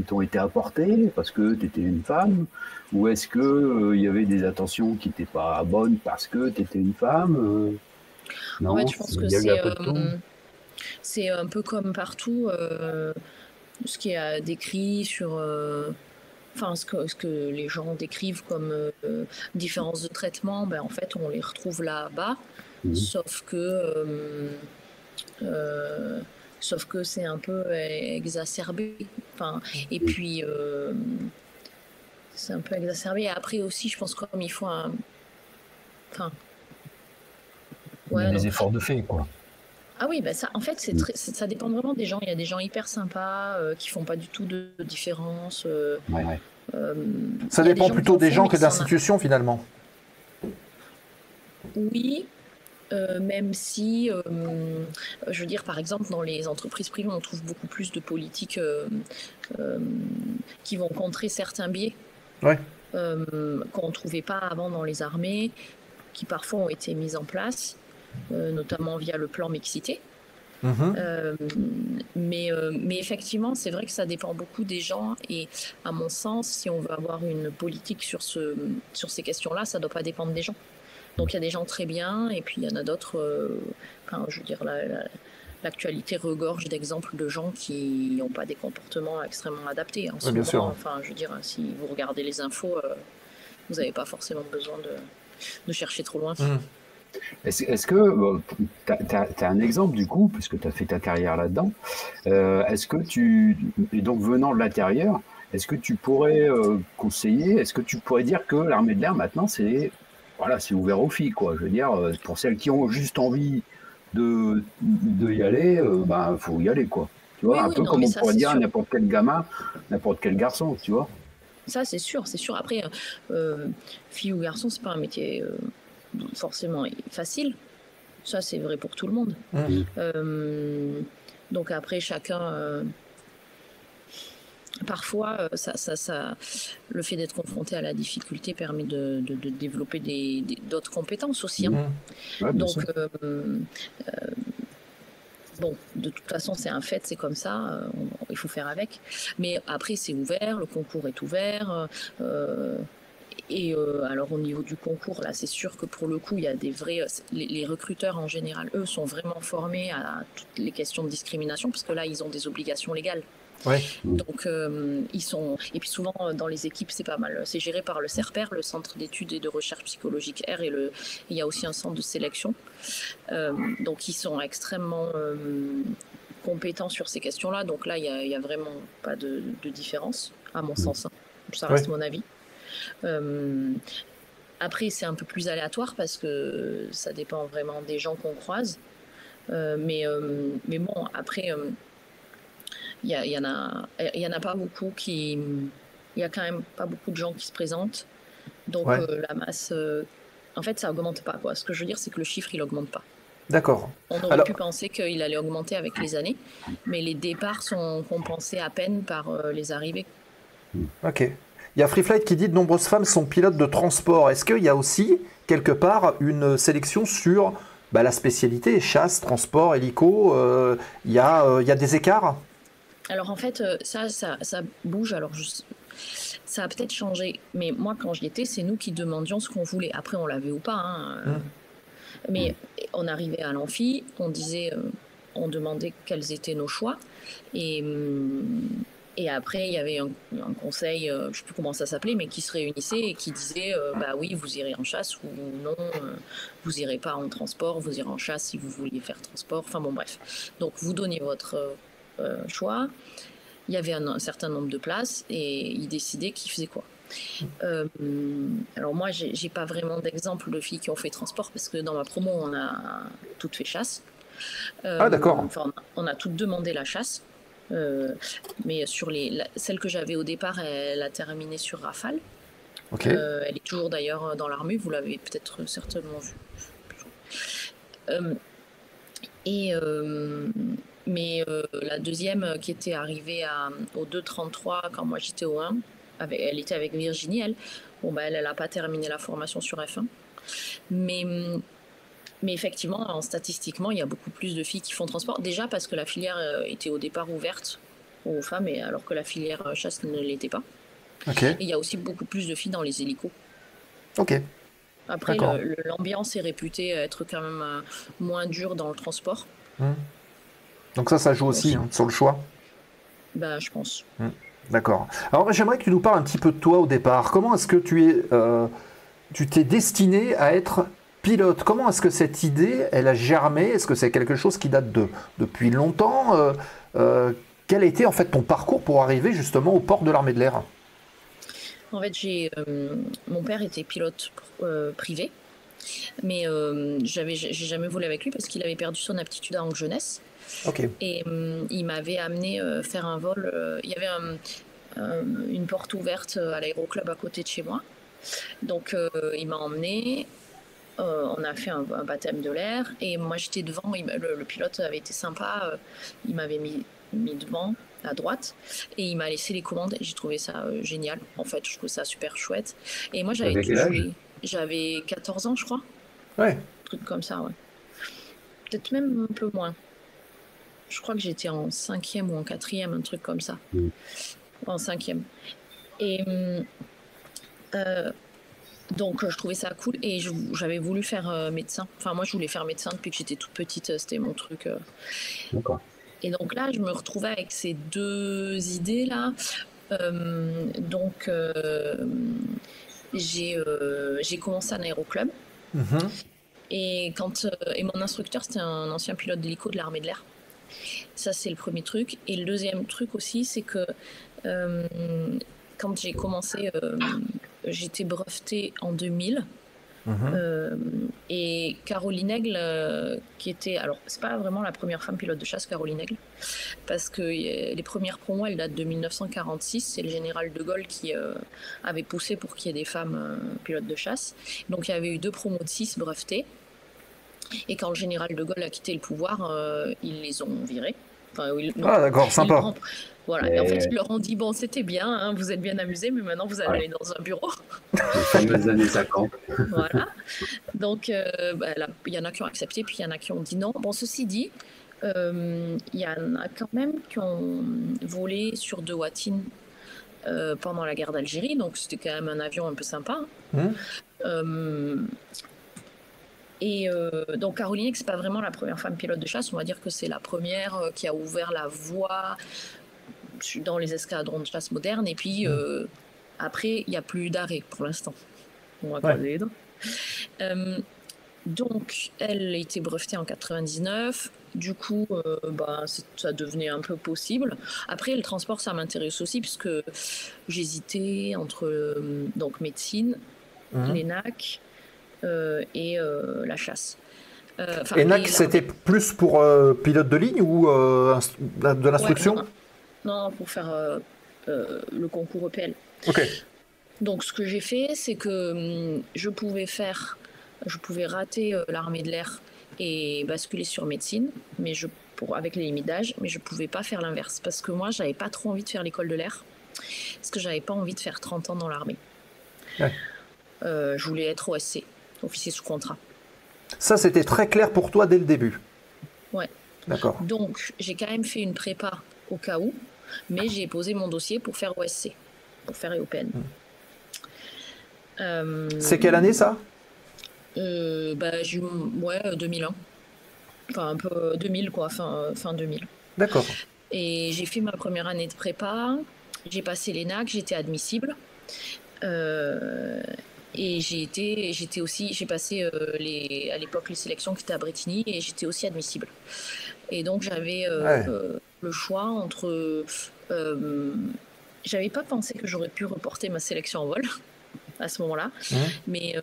t'ont été apportées parce que tu étais une femme, ou est-ce qu'il y avait des attentions qui n'étaient pas bonnes parce que tu étais une femme? Non, en fait, je pense que c'est un peu comme partout, ce qui est décrit sur... ce que les gens décrivent comme différence de traitement, en fait, on les retrouve là-bas. Sauf que c'est un peu exacerbé. Et puis c'est un peu exacerbé. Et après aussi, je pense comme il faut des efforts de fait, quoi. Ah oui, ça, en fait, ça dépend vraiment des gens. Il y a des gens hyper sympas qui font pas du tout de différence. Ça dépend plutôt des gens que d'institutions, finalement. Oui. Même si, je veux dire, par exemple, dans les entreprises privées, on trouve beaucoup plus de politiques qui vont contrer certains biais qu'on ne trouvait pas avant dans les armées, qui parfois ont été mises en place, notamment via le plan mixité. Mais effectivement, c'est vrai que ça dépend beaucoup des gens et à mon sens, si on veut avoir une politique sur ces questions-là, ça ne doit pas dépendre des gens. Donc il y a des gens très bien et puis il y en a d'autres, je veux dire, l'actualité regorge d'exemples de gens qui n'ont pas des comportements extrêmement adaptés. En ce moment, sûr. Je veux dire, si vous regardez les infos, vous n'avez pas forcément besoin de chercher trop loin. Est-ce que tu as un exemple du coup, parce que tu as fait ta carrière là-dedans, est-ce que et donc venant de l'intérieur, est-ce que tu pourrais conseiller, est-ce que tu pourrais dire que l'armée de l'air maintenant c'est ouvert aux filles, quoi. Je veux dire, pour celles qui ont juste envie de y aller, faut y aller, quoi. Tu vois, Oui, un oui, peu non, comme mais on ça, pourrait c'est dire à sûr. n'importe quel gamin, n'importe quel garçon, tu vois. Ça, c'est sûr, c'est sûr. Après, fille ou garçon, c'est pas un métier forcément facile. Ça, c'est vrai pour tout le monde. Mmh. Donc après, chacun... parfois, le fait d'être confronté à la difficulté permet de développer d'autres compétences aussi, hein. Ouais, bien Donc, sûr. bon, de toute façon, c'est un fait, c'est comme ça, il faut faire avec. Mais après, c'est ouvert, le concours est ouvert. Alors, au niveau du concours, là, c'est sûr que pour le coup, il y a des vrais. Les recruteurs, en général, eux, sont vraiment formés à toutes les questions de discrimination, parce que là, ils ont des obligations légales. Ouais. Donc, ils sont. Et puis, souvent, dans les équipes, c'est pas mal. C'est géré par le CERPER, le Centre d'études et de recherche psychologique R, et il y a aussi un centre de sélection. Donc, ils sont extrêmement compétents sur ces questions-là. Donc, là, il y a vraiment pas de différence, à mon sens, hein. Ça reste mon avis. Après, c'est un peu plus aléatoire parce que ça dépend vraiment des gens qu'on croise. Mais bon, après, il y en a pas beaucoup qui. Il y a quand même pas beaucoup de gens qui se présentent. Donc, la masse. En fait, ça augmente pas, quoi. Ce que je veux dire, c'est que le chiffre, il augmente pas. D'accord. On aurait pu penser qu'il allait augmenter avec les années, mais les départs sont compensés à peine par les arrivées. Ok. Il y a Freeflight qui dit de nombreuses femmes sont pilotes de transport. Est-ce qu'il y a aussi, quelque part, une sélection sur la spécialité, chasse, transport, hélico il y a des écarts? Alors, en fait, ça bouge. Alors, ça a peut-être changé. Mais moi, quand j'y étais, c'est nous qui demandions ce qu'on voulait. Après, on l'avait ou pas, hein. Mais on arrivait à l'amphi, on disait, on demandait quels étaient nos choix. Et après, il y avait un conseil, je ne sais plus comment ça s'appelait, mais qui se réunissait et qui disait oui, vous irez en chasse ou non, vous irez pas en transport, vous irez en chasse si vous vouliez faire transport. Enfin bon, bref. Donc, vous donnez votre choix. Il y avait un certain nombre de places et ils décidaient qui faisait quoi. Alors moi, j'ai pas vraiment d'exemple de filles qui ont fait transport parce que dans ma promo, on a toutes fait chasse. Ah d'accord. Enfin, on a toutes demandé la chasse. Mais sur celle que j'avais au départ, elle a terminé sur Rafale. Ok. Elle est toujours d'ailleurs dans l'armée, vous l'avez peut-être certainement vu. Mais la deuxième qui était arrivée au 233 quand moi j'étais au 1, elle était avec Virginie, elle. Bon, elle n'a pas terminé la formation sur F1. Mais effectivement, statistiquement, il y a beaucoup plus de filles qui font transport. Déjà parce que la filière était au départ ouverte aux femmes, alors que la filière chasse ne l'était pas. Okay. Et il y a aussi beaucoup plus de filles dans les hélicos. Ok. Après, l'ambiance est réputée être quand même moins dure dans le transport. Donc ça joue aussi sur le choix. Je pense. D'accord. Alors j'aimerais que tu nous parles un petit peu de toi au départ. Comment est-ce que tu t'es destiné à être pilote? Comment est-ce que cette idée, elle a germé? Est-ce que c'est quelque chose qui date depuis longtemps? Quel a été en fait ton parcours pour arriver justement au port de l'armée de l'air? En fait, mon père était pilote privé, mais j'ai jamais volé avec lui parce qu'il avait perdu son aptitude en jeunesse. Okay. Et il m'avait amené faire un vol. Il y avait une porte ouverte à l'aéroclub à côté de chez moi. Donc il m'a emmené. On a fait un baptême de l'air et moi j'étais devant. Le pilote avait été sympa. Il m'avait mis devant à droite et il m'a laissé les commandes. J'ai trouvé ça génial. En fait, je trouve ça super chouette. Et moi j'avais 14 ans, je crois. Ouais. Un truc comme ça, ouais. Peut-être même un peu moins. Je crois que j'étais en 5e ou en 4e, un truc comme ça. En 5e. Et donc, je trouvais ça cool. Et j'avais voulu faire médecin. Enfin, moi, je voulais faire médecin depuis que j'étais toute petite. C'était mon truc. D'accord. Et donc là, je me retrouvais avec ces deux idées-là. Donc, j'ai commencé un aéroclub. Et mon instructeur, c'était un ancien pilote d'hélico de l'armée de l'air. Ça, c'est le premier truc. Et le deuxième truc aussi, c'est que quand j'ai commencé, j'étais brevetée en 2000. Et Caroline Aigle, qui était... Alors, c'est pas vraiment la première femme pilote de chasse, Caroline Aigle, parce que les premières promos, elles datent de 1946. C'est le général de Gaulle qui avait poussé pour qu'il y ait des femmes pilotes de chasse. Donc, il y avait eu 2 promos de 6 brevetées. Et quand le général de Gaulle a quitté le pouvoir, ils les ont virées. Enfin, d'accord, sympa. Voilà, et en fait, ils leur ont dit, bon, c'était bien, hein, vous êtes bien amusés, mais maintenant, vous allez aller dans un bureau. Les fameuses années 50. Voilà. Donc, il y en a qui ont accepté, puis il y en a qui ont dit non. Bon, ceci dit, il y en a quand même qui ont volé sur 2 Watine pendant la guerre d'Algérie, donc c'était quand même un avion un peu sympa. Donc Caroline, c'est pas vraiment la première femme pilote de chasse, on va dire que c'est la première qui a ouvert la voie dans les escadrons de chasse modernes, et puis après il n'y a plus d'arrêt pour l'instant. On va croiser les dents. Donc elle a été brevetée en 99, du coup ça devenait un peu possible. Après le transport, ça m'intéresse aussi puisque j'hésitais entre donc médecine, l'ENAC et la chasse. ENAC, c'était plus pour pilote de ligne ou de l'instruction? Non, pour faire le concours EPL. Ok. Donc ce que j'ai fait, c'est que je pouvais rater l'armée de l'air et basculer sur médecine, mais avec les limites d'âge, mais je pouvais pas faire l'inverse parce que moi, j'avais pas trop envie de faire l'école de l'air, parce que j'avais pas envie de faire 30 ans dans l'armée. Ouais. Je voulais être OSC, officier sous contrat. Ça, c'était très clair pour toi dès le début? Ouais. D'accord. Donc, j'ai quand même fait une prépa au cas où, mais j'ai posé mon dossier pour faire OSC, pour faire EOPN. C'est quelle année, ça? 2001. Enfin, un peu 2000, quoi, fin 2000. D'accord. Et j'ai fait ma première année de prépa, j'ai passé l'ENAC, j'étais admissible. Et j'ai passé à l'époque les sélections qui étaient à Bretigny et j'étais aussi admissible. Et donc j'avais le choix entre... j'avais pas pensé que j'aurais pu reporter ma sélection en vol à ce moment-là, mais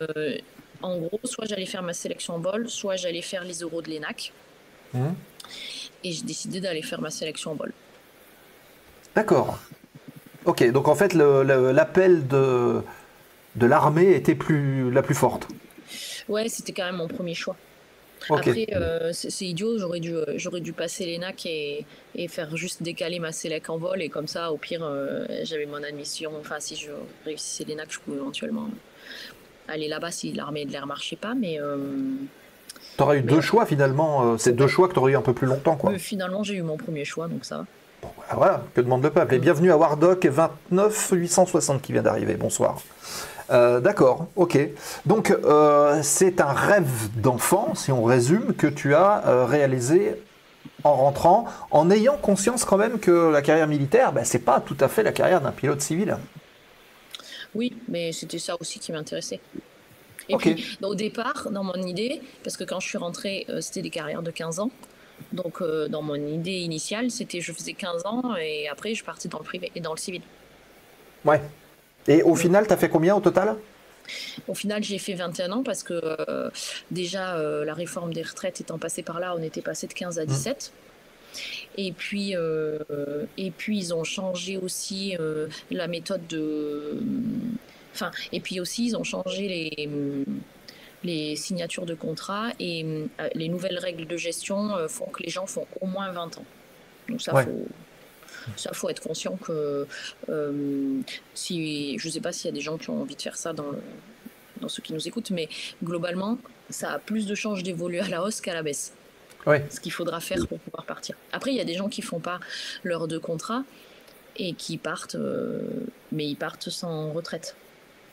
en gros, soit j'allais faire ma sélection en vol, soit j'allais faire les euros de l'ENAC. Et j'ai décidé d'aller faire ma sélection en vol. D'accord. Ok, donc en fait l'appel de l'armée était la plus forte. Ouais, c'était quand même mon premier choix. Okay. Après, c'est idiot, j'aurais dû passer l'ENAC et faire juste décaler ma sélec en vol, et comme ça, au pire, j'avais mon admission. Enfin, si je réussissais l'ENAC, je pouvais éventuellement aller là-bas si l'armée de l'air marchait pas, mais... T'aurais eu 2 choix finalement, c'est 2 choix que t'aurais eu un peu plus longtemps, quoi. Finalement, j'ai eu mon premier choix, donc ça va. Bon, voilà, que demande le peuple. Et bienvenue à Wardock 29860 qui vient d'arriver, bonsoir. D'accord, ok. Donc, c'est un rêve d'enfant, si on résume, que tu as réalisé en rentrant, en ayant conscience quand même que la carrière militaire, c'est pas tout à fait la carrière d'un pilote civil. Oui, mais c'était ça aussi qui m'intéressait. Et puis, au départ, dans mon idée, parce que quand je suis rentrée, c'était des carrières de 15 ans. Donc, dans mon idée initiale, c'était je faisais 15 ans et après, je partais dans le privé et dans le civil. Ouais. Et au final, tu as fait combien au total? Au final, j'ai fait 21 ans parce que déjà, la réforme des retraites étant passée par là, on était passé de 15 à 17. Et puis, ils ont changé aussi la méthode de... Enfin, et puis aussi, ils ont changé les signatures de contrat et les nouvelles règles de gestion font que les gens font au moins 20 ans. Donc ça, faut être conscient que je ne sais pas s'il y a des gens qui ont envie de faire ça dans ceux qui nous écoutent, mais globalement, ça a plus de chances d'évoluer à la hausse qu'à la baisse. Ouais. Ce qu'il faudra faire pour pouvoir partir. Après, il y a des gens qui ne font pas leurs 2 contrats et qui partent, mais ils partent sans retraite.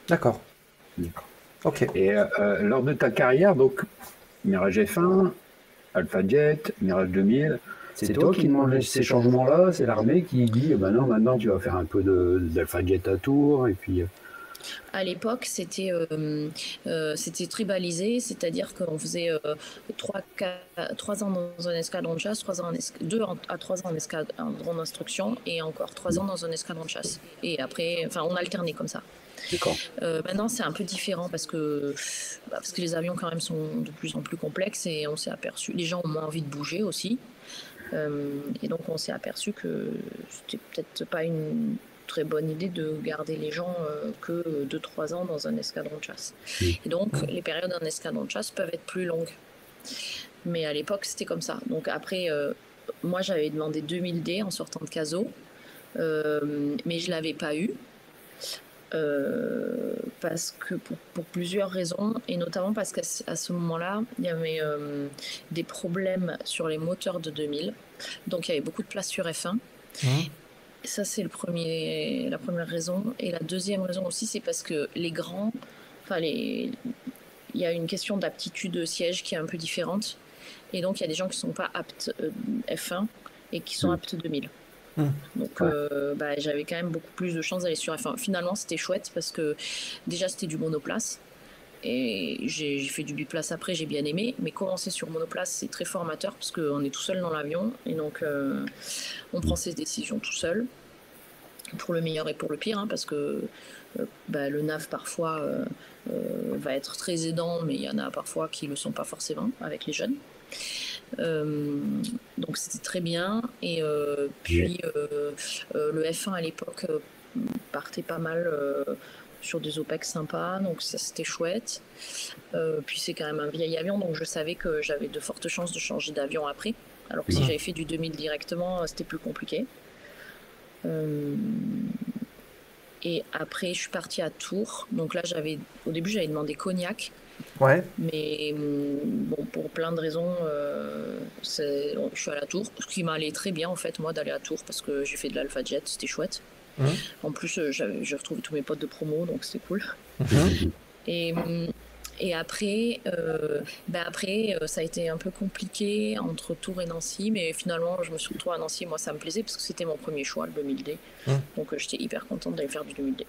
D'accord. Ok. Et lors de ta carrière, donc Mirage F1, Alpha Jet, Mirage 2000, c'est toi qui demandes ces changements-là? C'est l'armée qui dit non, maintenant tu vas faire un peu d'Alpha Jet à tour et puis. À l'époque, c'était tribalisé, c'est-à-dire qu'on faisait 3 ans dans un escadron de chasse, 2 à 3 ans en escadron d'instruction et encore 3 ans dans un escadron de chasse. Et après, enfin, on alternait comme ça. D'accord. Maintenant, c'est un peu différent parce que les avions quand même sont de plus en plus complexes et on s'est aperçu, les gens ont moins envie de bouger aussi. Et donc, on s'est aperçu que c'était peut-être pas une très bonne idée de garder les gens que 2-3 ans dans un escadron de chasse. Et donc, les périodes en escadron de chasse peuvent être plus longues. Mais à l'époque, c'était comme ça. Donc après, moi, j'avais demandé 2000 D en sortant de CASO, mais je ne l'avais pas eu. Parce que pour plusieurs raisons, et notamment parce qu'à ce moment-là, il y avait des problèmes sur les moteurs de 2000. Donc, il y avait beaucoup de place sur F1. Ça, c'est la première raison. Et la deuxième raison aussi, c'est parce que les grands, il y a une question d'aptitude siège qui est un peu différente. Et donc, il y a des gens qui ne sont pas aptes F1 et qui sont aptes 2000. Donc, j'avais quand même beaucoup plus de chances d'aller sur F1. Finalement, c'était chouette parce que déjà, c'était du monoplace. Et j'ai fait du biplace après, j'ai bien aimé. Mais commencer sur monoplace, c'est très formateur parce qu'on est tout seul dans l'avion. Et donc, on prend ses décisions tout seul, pour le meilleur et pour le pire, hein, parce que le nav, parfois, va être très aidant, mais il y en a parfois qui ne le sont pas forcément avec les jeunes. Donc, c'était très bien. Et puis, le F1 à l'époque partait pas mal sur des OPEX sympas, donc ça c'était chouette. Puis c'est quand même un vieil avion, donc je savais que j'avais de fortes chances de changer d'avion après. Alors que si j'avais fait du 2000 directement, c'était plus compliqué. Et après, je suis partie à Tours. Donc là, au début, j'avais demandé Cognac. Ouais. Mais bon, pour plein de raisons, je suis allée à Tours. Ce qui m'allait très bien, en fait, moi, d'aller à Tours, parce que j'ai fait de l'Alpha Jet, c'était chouette. En plus, j'ai retrouvé tous mes potes de promo, donc c'était cool. Et après, ça a été un peu compliqué entre Tours et Nancy, mais finalement, je me suis retrouvée à Nancy. Moi, ça me plaisait parce que c'était mon premier choix, le 2000D. Donc, j'étais hyper contente d'aller faire du 2000D.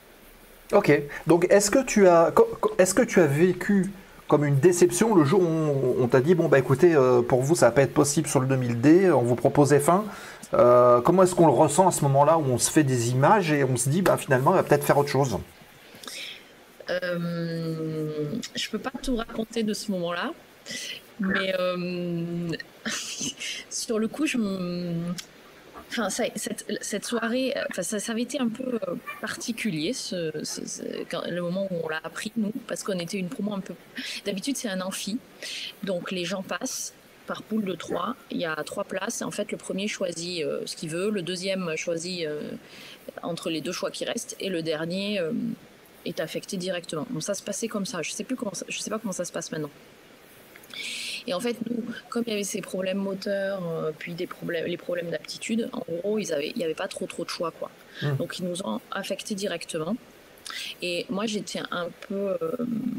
Ok. Donc, est-ce que tu as vécu comme une déception le jour où on t'a dit bon, écoutez, pour vous, ça va pas être possible sur le 2000D, on vous propose F1. Comment est-ce qu'on le ressent à ce moment-là où on se fait des images et on se dit finalement, on va peut-être faire autre chose? Je peux pas tout raconter de ce moment-là, mais sur le coup, cette soirée, ça avait été un peu particulier, le moment où on l'a appris, nous, parce qu'on était une promo un peu... D'habitude, c'est un amphi, donc les gens passent par poule de 3, il y a 3 places, et en fait, le premier choisit ce qu'il veut, le deuxième choisit entre les 2 choix qui restent, et le dernier... est affecté directement. Donc ça se passait comme ça. Je sais pas comment ça se passe maintenant. Et en fait, nous, comme il y avait ces problèmes moteurs, puis les problèmes d'aptitude, en gros, il y avait pas trop de choix, quoi. Donc ils nous ont affectés directement. Et moi, j'étais un peu,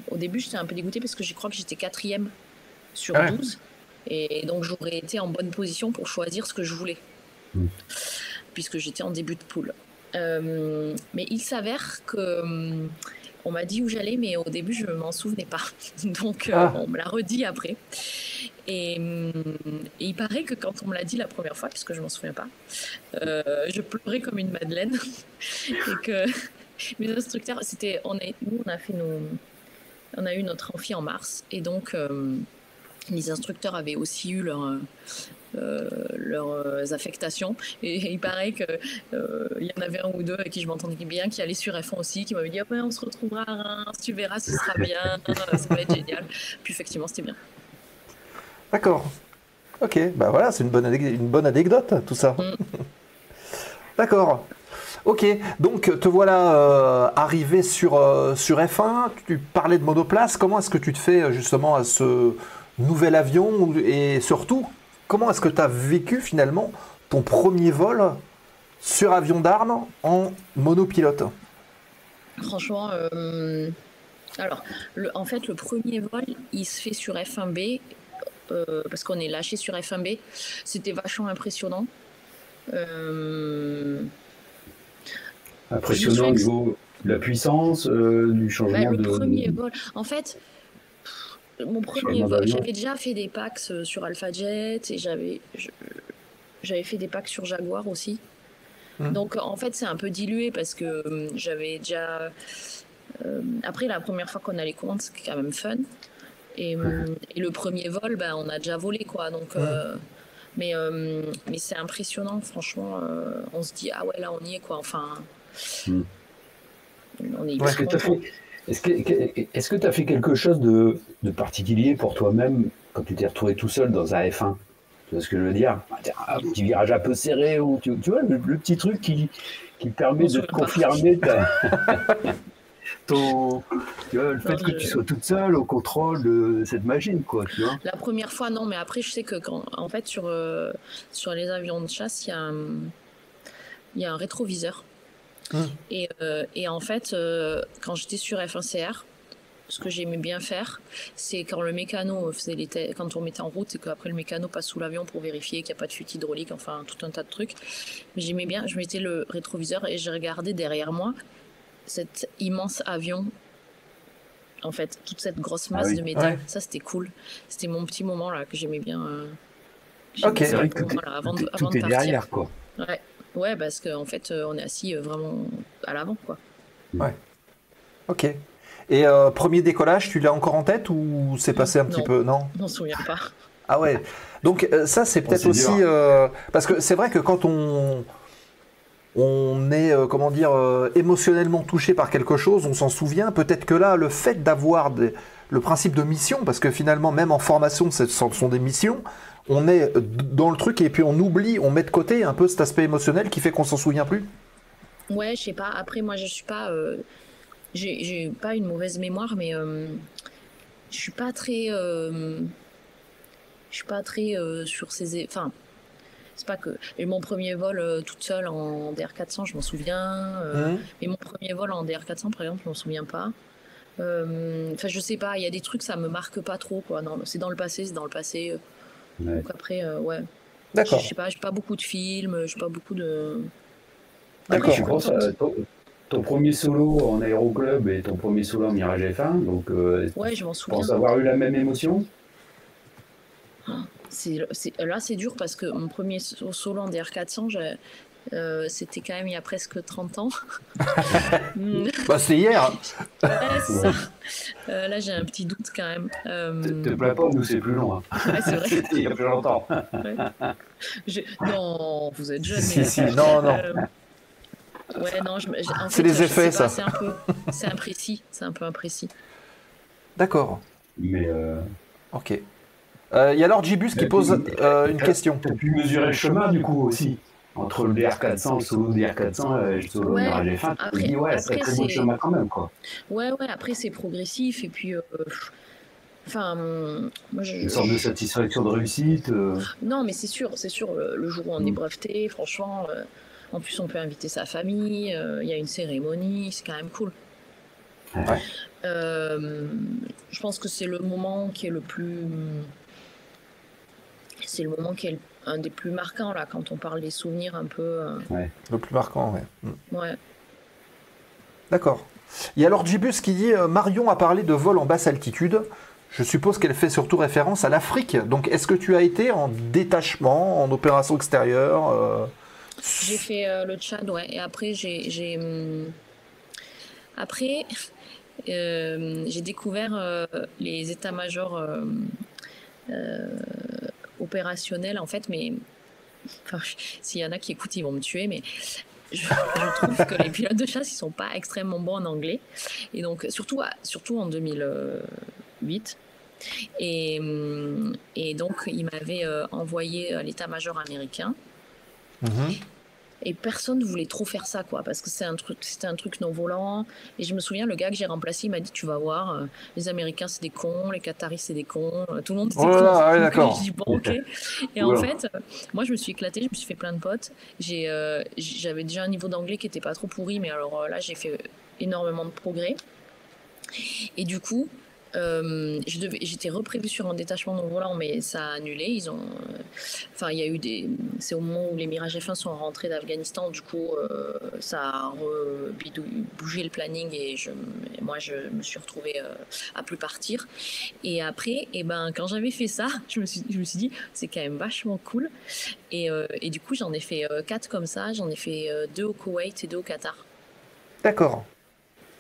au début, j'étais un peu dégoûtée parce que je crois que j'étais 4e sur 12. Et donc j'aurais été en bonne position pour choisir ce que je voulais, puisque j'étais en début de poule. Mais il s'avère que on m'a dit où j'allais, mais au début je m'en souvenais pas. Donc on me l'a redit après. Et il paraît que quand on me l'a dit la première fois, puisque je m'en souviens pas, je pleurais comme une madeleine. Et que mes instructeurs, on a eu notre amphi en mars, et donc les instructeurs avaient aussi eu leurs affectations, et il paraît que il y en avait un ou deux avec qui je m'entendais bien, qui allaient sur F1 aussi, qui m'avaient dit on se retrouvera à Reims, tu verras, ce sera bien, ça va être génial. Puis effectivement, c'était bien. D'accord. Ok, voilà, c'est une bonne anecdote, tout ça. D'accord. Ok, donc te voilà arrivé sur F1, tu parlais de monoplace, comment est-ce que tu te fais justement à ce nouvel avion, et surtout, comment est-ce que tu as vécu finalement ton premier vol sur avion d'armes en monopilote? Franchement, alors, en fait, le premier vol, il se fait sur F1B, parce qu'on est lâché sur F1B. C'était vachement impressionnant. Impressionnant au niveau la puissance, du changement le de... premier vol. En fait, mon premier Changement vol, d'avion. j'avais déjà fait des packs sur AlphaJet et j'avais fait des packs sur Jaguar aussi. Donc en fait, c'est un peu dilué parce que j'avais déjà. Après, la première fois qu'on a les commandes, c'est quand même fun. Et le premier vol, ben, on a déjà volé, quoi. Donc, mais c'est impressionnant, franchement. On se dit, ah ouais, là, on y est, quoi. Enfin, on est hyper Est-ce que tu as content. fait, est-ce que tu as fait quelque chose de particulier pour toi-même quand tu t'es retrouvé tout seul dans un F1? Tu vois ce que je veux dire? Un petit virage un peu serré, ou tu vois, le petit truc qui permet de te confirmer tu vois, le fait que tu sois toute seule au contrôle de cette machine, quoi, tu vois. La première fois, non, mais après, je sais que en fait, sur les avions de chasse, il y a un rétroviseur. Et en fait, quand j'étais sur F1CR, ce que j'aimais bien faire, c'est quand le mécano faisait quand on mettait en route et qu'après le mécano passe sous l'avion pour vérifier qu'il n'y a pas de fuite hydraulique, enfin tout un tas de trucs. Mais j'aimais bien, je mettais le rétroviseur et je regardais derrière moi cet immense avion, en fait, toute cette grosse masse de métal. Ça, c'était cool. C'était mon petit moment là que j'aimais bien. Ok. C'est vrai que avant de tout est partir. derrière, quoi. Ouais, parce qu'en fait, on est assis vraiment à l'avant, quoi. Ouais. Ok. Et premier décollage, tu l'as encore en tête ou c'est passé un petit peu? Non. Je m'en souviens pas. Ah ouais. Donc ça, c'est peut-être aussi... parce que c'est vrai que quand on est, comment dire, émotionnellement touché par quelque chose, on s'en souvient. Peut-être que là, le fait d'avoir le principe de mission, parce que finalement, même en formation, ce sont des missions, on est dans le truc et puis on oublie, on met de côté un peu cet aspect émotionnel qui fait qu'on s'en souvient plus. Ouais, je sais pas. Après, moi, je suis pas... j'ai pas une mauvaise mémoire, mais je suis pas très... sur ces... Enfin... C'est pas que. Et mon premier vol toute seule en DR400, je m'en souviens. Mais mon premier vol en DR400, par exemple, je m'en souviens pas. Enfin, je sais pas, il y a des trucs, ça me marque pas trop, quoi. Non, c'est dans le passé, c'est dans le passé. Donc après, ouais. D'accord. Je sais pas, j'ai pas beaucoup de films, j'ai pas beaucoup de. D'accord. Je pense ton premier solo en aéroclub et ton premier solo en Mirage F1, donc ouais, je m'en tu souviens. penses avoir eu la même émotion? Là, c'est dur parce que mon premier solo en DR400, c'était quand même il y a presque 30 ans. Bah, c'est hier. Ouais, c'est ça. Là, j'ai un petit doute quand même. Te plains pas, nous c'est plus long. Hein. Ouais, c'est vrai. C'était il y a plus longtemps. Ouais. Non, vous êtes jeune. Si, non. Ouais, non, en c'est fait, les effets, pas, ça. c'est imprécis. C'est un peu imprécis. D'accord. Mais Ok. Il y a Lord Gibus qui pose une question. Tu as pu mesurer le chemin du coup aussi entre le DR400, le solo DR400 et le solo Mirage F1. Tu te dis, ouais, c'est un très beau chemin quand même, quoi. Ouais, après c'est progressif et puis. Enfin, moi Une sorte de satisfaction de réussite. Non, mais c'est sûr, le jour où on est breveté, franchement, en plus on peut inviter sa famille, il y a une cérémonie, c'est quand même cool. Ouais. Je pense que c'est le moment qui est le plus... C'est le moment qui est un des plus marquants, là, quand on parle des souvenirs un peu... Ouais. Le plus marquant, ouais. Ouais. D'accord. Il y a Lord Gibus qui dit Marion a parlé de vol en basse altitude. Je suppose qu'elle fait surtout référence à l'Afrique. Donc, est-ce que tu as été en détachement, en opération extérieure J'ai fait le Tchad, ouais. Et après, j'ai découvert les états-majors opérationnels, en fait. Mais enfin, s'il y en a qui écoutent, ils vont me tuer. Mais je trouve que les pilotes de chasse, ils sont pas extrêmement bons en anglais. Et donc, surtout en 2008. Et donc, il m'avait envoyé à l'état-major américain. Et personne ne voulait trop faire ça, quoi, parce que c'était un truc non volant. Et je me souviens, le gars que j'ai remplacé, il m'a dit, tu vas voir, les Américains, c'est des cons, les Qataris, c'est des cons, tout le monde, c'est des cons. Ouais, d'accord. Je dis, bon, ok. Et en fait, moi, je me suis éclatée, je me suis fait plein de potes. J'avais déjà un niveau d'anglais qui était pas trop pourri, mais alors là, j'ai fait énormément de progrès. Et du coup, J'étais reprévue sur un détachement non volant, mais ça a annulé. Enfin, il y a eu c'est au moment où les Mirage F1 sont rentrés d'Afghanistan, du coup, ça a bougé le planning et moi, je me suis retrouvée à plus partir. Et après, quand j'avais fait ça, je me suis dit, c'est quand même vachement cool. Et du coup, j'en ai fait 4 comme ça. J'en ai fait 2 au Koweït et 2 au Qatar. D'accord.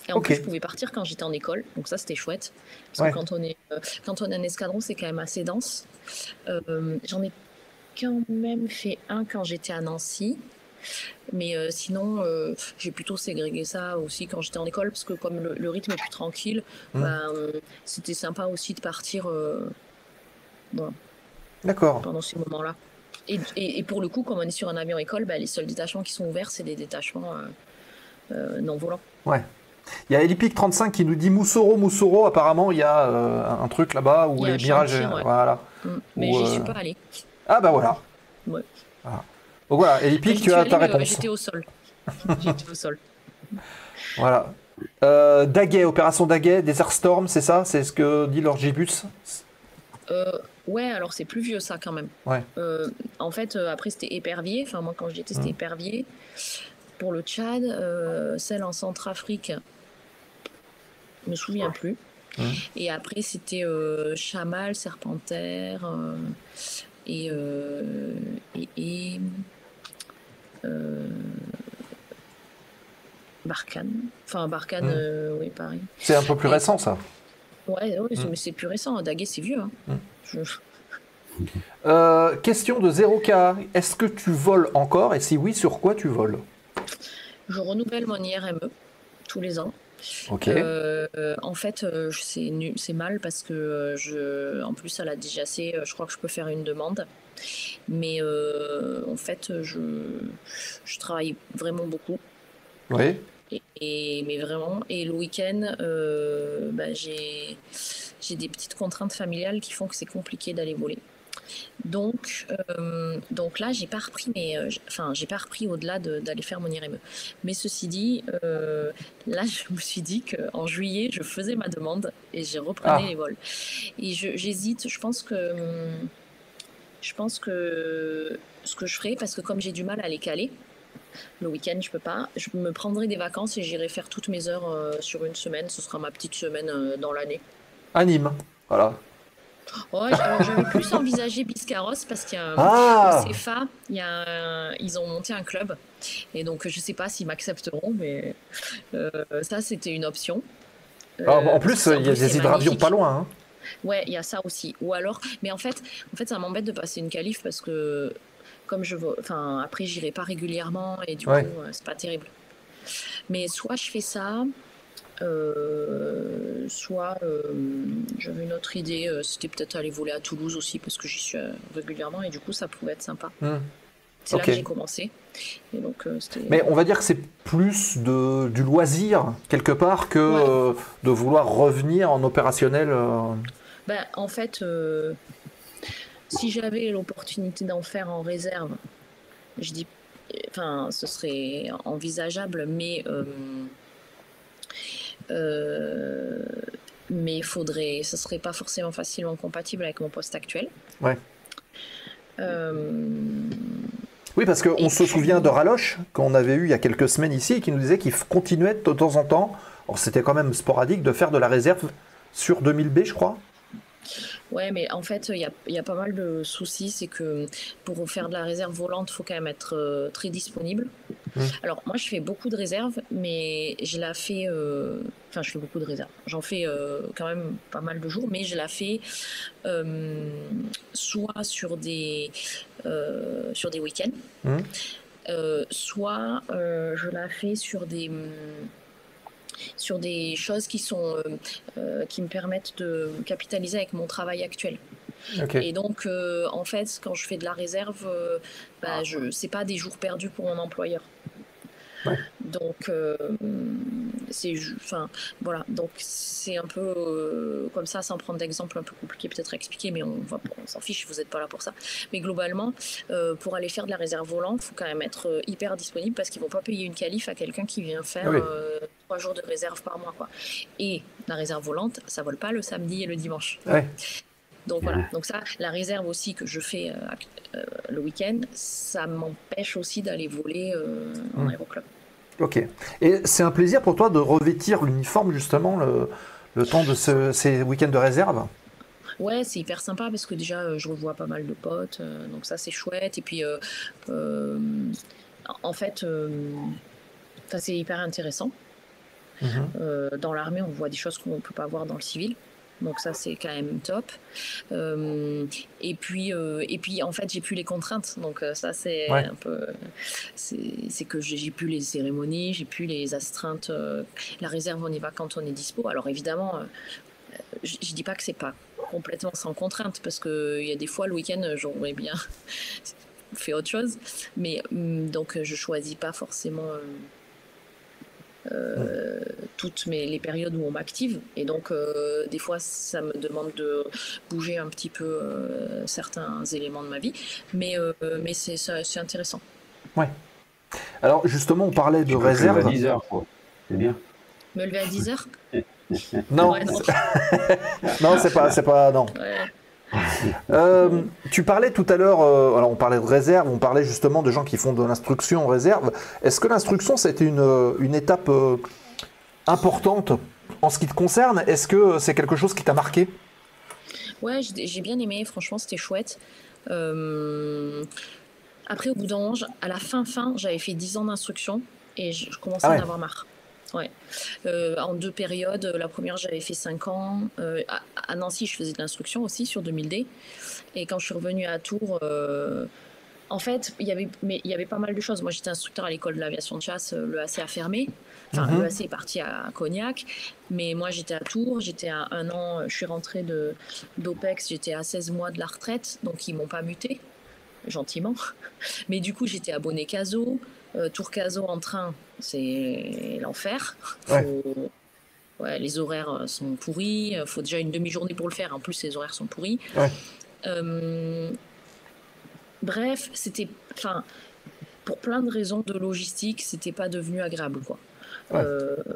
Et en plus, je pouvais partir quand j'étais en école, donc ça c'était chouette. Parce que quand on est en escadron, c'est quand même assez dense. J'en ai quand même fait un quand j'étais à Nancy. Mais sinon, j'ai plutôt ségrégué ça aussi quand j'étais en école, parce que comme le rythme est plus tranquille, c'était sympa aussi de partir D'accord. Pendant ces moments-là. Et pour le coup, comme on est sur un avion école, les seuls détachements qui sont ouverts, c'est des détachements non volants. Ouais. Il y a Elipic 35 qui nous dit Moussoro, apparemment il y a un truc là-bas où les mirages. Voilà. Mais j'y suis pas allé. Ah bah voilà. Ouais. Voilà. Donc voilà, Elipic, tu as ta réponse. J'étais au sol. J'étais au sol. Voilà. Daguet, opération Daguet, Desert Storm, c'est ça? C'est ce que dit Lord Gibus? Ouais, alors c'est plus vieux ça quand même. Ouais. En fait, après c'était épervier. Enfin, moi quand j'y étais, c'était épervier. Pour le Tchad, celle en Centrafrique, je me souviens plus. Et après, c'était Chamal, Serpentaire et Barkhane. Enfin, Barkhane, oui, pareil. C'est un peu plus récent, ça. Ouais, mais c'est plus récent. Daguet, c'est vieux. Hein. Question de 0K. Est-ce que tu voles encore? Et si oui, sur quoi tu voles? Je renouvelle mon IRME tous les ans. Ok. En fait, c'est mal parce que en plus à la DGAC, je crois que je peux faire une demande. Mais en fait, je travaille vraiment beaucoup. Oui. Mais vraiment. Et le week-end, j'ai des petites contraintes familiales qui font que c'est compliqué d'aller voler. Donc là, j'ai pas repris au-delà d'aller faire mon IRME. Mais ceci dit, là, je me suis dit qu'en juillet, je faisais ma demande et j'ai reprenais les vols. Et j'hésite. Je pense que ce que je ferai, parce que comme j'ai du mal à les caler, le week-end, je peux pas. Je me prendrai des vacances et j'irai faire toutes mes heures sur une semaine. Ce sera ma petite semaine dans l'année. À Nîmes, voilà. Ouais, alors j'avais plus envisagé Biscarrosse parce qu'il y a au CFA, ils ont monté un club et donc je sais pas s'ils m'accepteront, mais ça c'était une option. En plus, il y a des hydravions pas loin. Hein. Ouais, il y a ça aussi. Ou alors, mais en fait, ça m'embête de passer une qualif parce que comme après j'irai pas régulièrement et du coup c'est pas terrible. Mais soit je fais ça. Soit j'avais une autre idée, c'était peut-être aller voler à Toulouse aussi parce que j'y suis régulièrement et du coup ça pouvait être sympa. C'est là que j'ai commencé. Et donc, mais on va dire que c'est plus du loisir quelque part que de vouloir revenir en opérationnel. En fait, si j'avais l'opportunité d'en faire en réserve, ce serait envisageable, mais ça serait pas forcément facilement compatible avec mon poste actuel. Ouais. Oui, parce qu'on se souvient de Raloche, qu'on avait eu il y a quelques semaines ici, qui nous disait qu'il continuait de temps en temps, alors c'était quand même sporadique, de faire de la réserve sur 2000B, je crois. Ouais, mais en fait, il y a pas mal de soucis. C'est que pour faire de la réserve volante, il faut quand même être très disponible. Alors, moi, je fais beaucoup de réserves, mais je la fais... je fais beaucoup de réserves. J'en fais quand même pas mal de jours, mais je la fais soit sur des week-ends, soit je la fais sur des choses qui me permettent de capitaliser avec mon travail actuel. Okay. Et donc, en fait, quand je fais de la réserve, c'est pas des jours perdus pour mon employeur. Ouais. Donc, voilà. Donc, c'est un peu comme ça, sans prendre d'exemple un peu compliqué peut-être à expliquer, mais on s'en fiche, vous n'êtes pas là pour ça. Mais globalement, pour aller faire de la réserve volante, il faut quand même être hyper disponible parce qu'ils vont pas payer une qualif à quelqu'un qui vient faire 3 jours de réserve par mois, quoi. Et la réserve volante, ça vole pas le samedi et le dimanche. Ouais. Donc voilà, donc ça, la réserve aussi que je fais le week-end, ça m'empêche aussi d'aller voler en aéroclub. Ok. Et c'est un plaisir pour toi de revêtir l'uniforme, justement, le temps de ces week-ends de réserve? Ouais, c'est hyper sympa parce que déjà, je revois pas mal de potes, donc ça, c'est chouette. Et puis, en fait, ça, c'est hyper intéressant. Dans l'armée, on voit des choses qu'on ne peut pas voir dans le civil. Donc ça, c'est quand même top. Et puis, en fait, j'ai plus les contraintes. Donc ça, c'est un peu... C'est que j'ai plus les cérémonies, j'ai plus les astreintes. La réserve, on y va quand on est dispo. Alors évidemment, je dis pas que c'est pas complètement sans contrainte, parce qu'il y a des fois, le week-end, j'aurais bien fait autre chose. Mais donc, je choisis pas forcément... toutes les périodes où on m'active, et donc des fois ça me demande de bouger un petit peu certains éléments de ma vie, mais c'est intéressant. Ouais. Alors justement, on parlait de réserve. À 10 heures, quoi. C'est bien. Me lever à 10h? Non, Ouais, non. non, c'est pas non. Ouais. Tu parlais tout à l'heure, alors on parlait de réserve, on parlait justement de gens qui font de l'instruction en réserve. Est-ce que l'instruction, c'était une étape importante en ce qui te concerne? Est-ce que c'est quelque chose qui t'a marqué? Ouais, j'ai bien aimé, franchement, c'était chouette. Après, au bout d'un moment, à la fin, j'avais fait 10 ans d'instruction et je commençais à en avoir marre. Ouais. En 2 périodes. La première, j'avais fait 5 ans. À Nancy, je faisais de l'instruction aussi sur 2000D. Et quand je suis revenue à Tours, en fait, il y avait pas mal de choses. Moi, j'étais instructeur à l'école de l'aviation de chasse. Le AC a fermé. Enfin, le AC est parti à Cognac. Mais moi, j'étais à Tours. J'étais à 1 an. Je suis rentrée d'OPEX. J'étais à 16 mois de la retraite. Donc, ils m'ont pas mutée, gentiment. Mais du coup, j'étais à Bonnet-Cazaux. Tours-Cazaux en train, c'est l'enfer. Ouais, les horaires sont pourris. Il faut déjà une demi-journée pour le faire. En plus, les horaires sont pourris. Ouais. Bref, c'était... Enfin, pour plein de raisons de logistique, c'était pas devenu agréable, quoi. Ouais.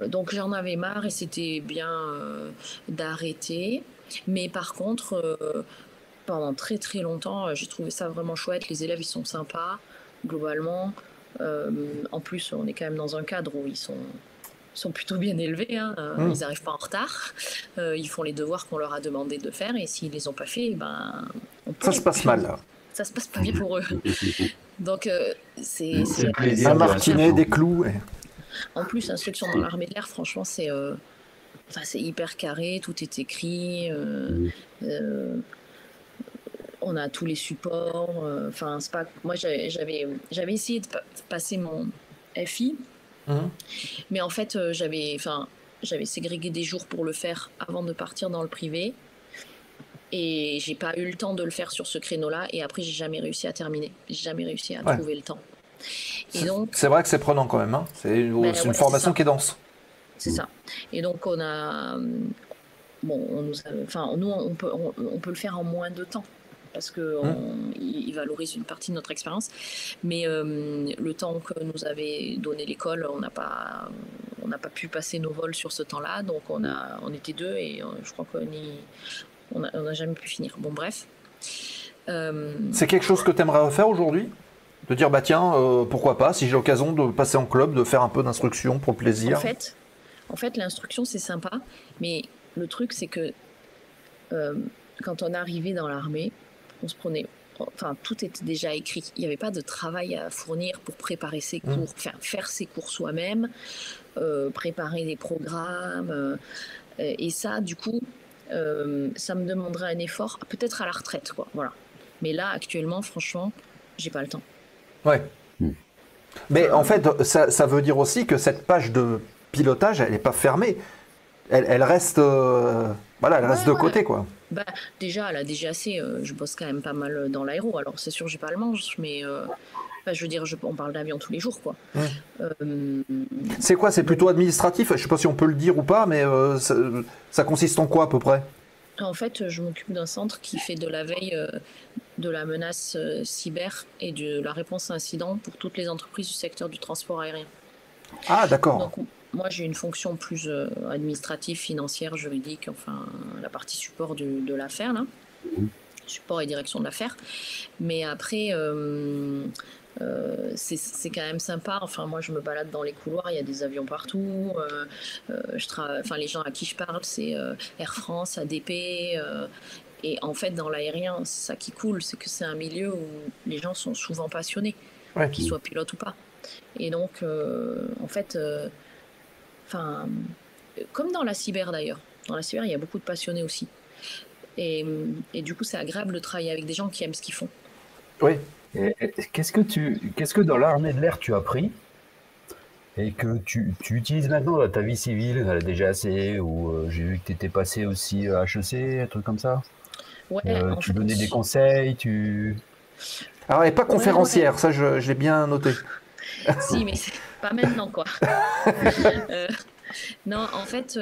Donc, j'en avais marre et c'était bien d'arrêter. Mais par contre, pendant très, très longtemps, j'ai trouvé ça vraiment chouette. Les élèves, ils sont sympas, globalement. En plus, on est quand même dans un cadre où ils sont plutôt bien élevés, hein. Ils n'arrivent pas en retard, ils font les devoirs qu'on leur a demandé de faire, et s'ils les ont pas fait, ben, ça se passe mal. Ça se passe pas bien pour eux. Donc c'est un martinet, des clous. Et... En plus, l'instruction dans l'armée de l'air, franchement, c'est hyper carré, tout est écrit. On a tous les supports. Enfin, c'est pas. Moi, j'avais essayé de passer mon FI, mais en fait, j'avais ségrégué des jours pour le faire avant de partir dans le privé, et j'ai pas eu le temps de le faire sur ce créneau-là. Et après, j'ai jamais réussi à terminer. J'ai jamais réussi à trouver le temps. Et donc, c'est vrai que c'est prenant quand même. Hein. C'est une formation qui est dense. C'est ça. Et donc, on a. Bon, nous, on peut le faire en moins de temps, parce qu'il valorise une partie de notre expérience. Mais le temps que nous avait donné l'école, on n'a pas pu passer nos vols sur ce temps-là. Donc on était 2 et je crois qu'on n'a jamais pu finir. Bon, bref. C'est quelque chose que tu aimerais refaire aujourd'hui? De dire, bah tiens, pourquoi pas, si j'ai l'occasion de passer en club, de faire un peu d'instruction pour le plaisir? En fait, l'instruction, c'est sympa. Mais le truc, c'est que quand on arrivait dans l'armée, on se prenait... Enfin, tout était déjà écrit. Il n'y avait pas de travail à fournir pour préparer ses cours, faire ses cours soi-même, préparer des programmes. Et ça, du coup, ça me demanderait un effort, peut-être à la retraite, quoi. Voilà. Mais là, actuellement, franchement, j'ai pas le temps. Ouais. Mais en fait, ça veut dire aussi que cette page de pilotage, elle n'est pas fermée. Elle reste, reste de côté, quoi. Bah, déjà, à la DGAC, je bosse quand même pas mal dans l'aéro. Alors, c'est sûr, j'ai pas le manche, mais je veux dire, on parle d'avion tous les jours, quoi. C'est quoi? C'est plutôt administratif? Je sais pas si on peut le dire ou pas, mais ça consiste en quoi, à peu près? En fait, je m'occupe d'un centre qui fait de la veille de la menace cyber et de la réponse à incidents pour toutes les entreprises du secteur du transport aérien. Ah, d'accord. Donc, moi, j'ai une fonction plus administrative, financière, juridique, enfin, la partie support de l'affaire, là. Support et direction de l'affaire. Mais après, c'est quand même sympa. Enfin, moi, je me balade dans les couloirs, il y a des avions partout. Enfin, les gens à qui je parle, c'est Air France, ADP. Et en fait, dans l'aérien, c'est ça qui est cool, c'est que c'est un milieu où les gens sont souvent passionnés, qu'ils soient pilotes ou pas. Et donc, en fait, comme dans la cyber d'ailleurs. Dans la cyber, il y a beaucoup de passionnés aussi. Et du coup, c'est agréable de travailler avec des gens qui aiment ce qu'ils font. Oui. Qu'est-ce que dans l'armée de l'air tu as appris et que tu utilises maintenant dans ta vie civile, à la DGAC, ou j'ai vu que tu étais passé aussi à HEC, un truc comme ça? Ouais, tu donnais des conseils, Alors, elle n'est pas conférencière, ça je l'ai bien noté. Si, mais c'est pas maintenant, quoi. Non, en fait,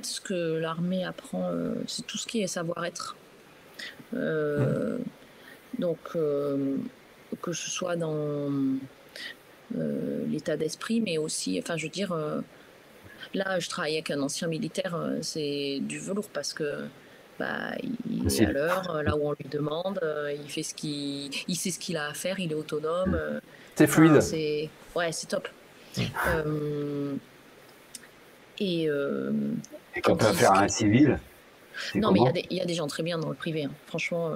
ce que l'armée apprend, c'est tout ce qui est savoir-être. Donc, que ce soit dans l'état d'esprit, mais aussi, enfin, je veux dire, là, je travaille avec un ancien militaire, c'est du velours parce que il est à l'heure, là où on lui demande, il fait il sait ce qu'il a à faire, il est autonome. C'est fluide. Ouais, c'est top. Et quand tu as affaire à un civil, non, mais il y a des gens très bien dans le privé. Hein. Franchement,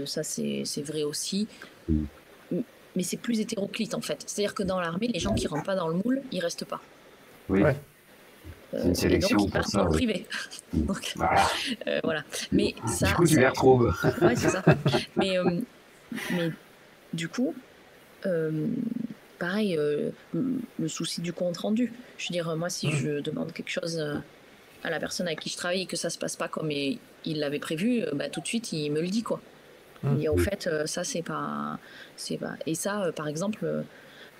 ça c'est vrai aussi. Mais c'est plus hétéroclite en fait. C'est-à-dire que dans l'armée, les gens qui rentrent pas dans le moule, ils restent pas. Oui. Ouais. C'est une sélection et donc, ils partent pour ça. dans le privé. Donc, voilà. Mais ça, du coup, tu les retrouves. Ouais, c'est ça. Mais du coup, pareil, le souci du compte rendu. Je veux dire, moi, si je demande quelque chose à la personne avec qui je travaille et que ça se passe pas comme il l'avait prévu, tout de suite, il me le dit, quoi. Il dit, au fait, ça, c'est pas... Et ça, par exemple,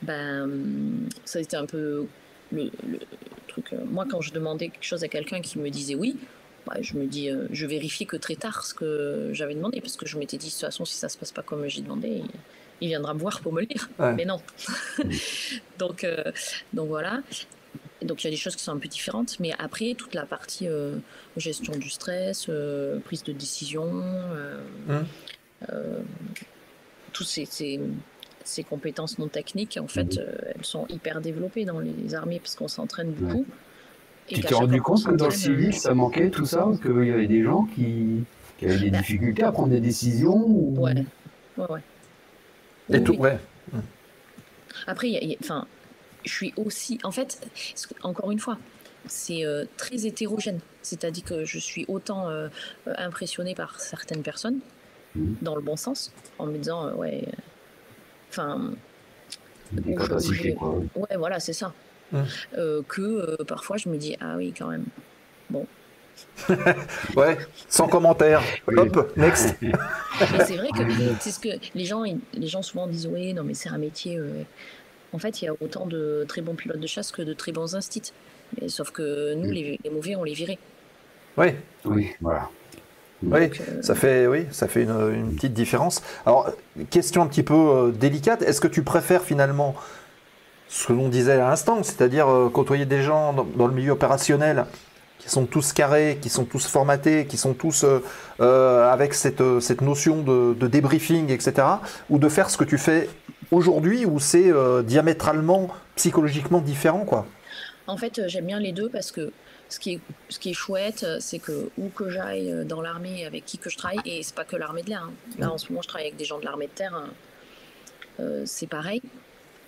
ça a été un peu le truc... moi, quand je demandais quelque chose à quelqu'un qui me disait oui, je me dis, je vérifiais que très tard ce que j'avais demandé, parce que je m'étais dit, de toute façon, si ça se passe pas comme j'ai demandé, il viendra me voir pour me le dire. Ouais. Mais non. Donc voilà. Donc il y a des choses qui sont un peu différentes, mais après, toute la partie gestion du stress, prise de décision... toutes ces compétences non techniques, en fait, elles sont hyper développées dans les armées parce qu'on s'entraîne beaucoup. Tu t'es rendu compte que dans le civil, ça manquait tout ça, qu'il y avait des gens qui avaient des difficultés à prendre des décisions ou... Ouais. Et tout, ouais. Après, je suis aussi... En fait, encore une fois, c'est très hétérogène. C'est-à-dire que je suis autant impressionnée par certaines personnes, dans le bon sens, en me disant des capacités, quoi. Ouais, voilà, c'est ça. Que parfois je me dis ah oui, quand même. Bon. Ouais, sans commentaire. Oui. Hop, next. Mais c'est vrai que c'est ce que les gens souvent disent oui, non mais c'est un métier. En fait, il y a autant de très bons pilotes de chasse que de très bons instits. Mais sauf que nous, les mauvais, on les virait. Oui, voilà. Oui, ça fait une petite différence. Alors, question un petit peu délicate, est-ce que tu préfères finalement ce que l'on disait à l'instant, c'est-à-dire côtoyer des gens dans le milieu opérationnel qui sont tous carrés, qui sont tous formatés, qui sont tous avec cette notion de débriefing, etc., ou de faire ce que tu fais aujourd'hui, où c'est diamétralement, psychologiquement différent, quoi? En fait, j'aime bien les deux parce que ce qui est chouette, c'est que où que j'aille dans l'armée, avec qui que je travaille, et c'est pas que l'armée de l'air. Hein. Là, en ce moment, je travaille avec des gens de l'armée de terre. C'est pareil.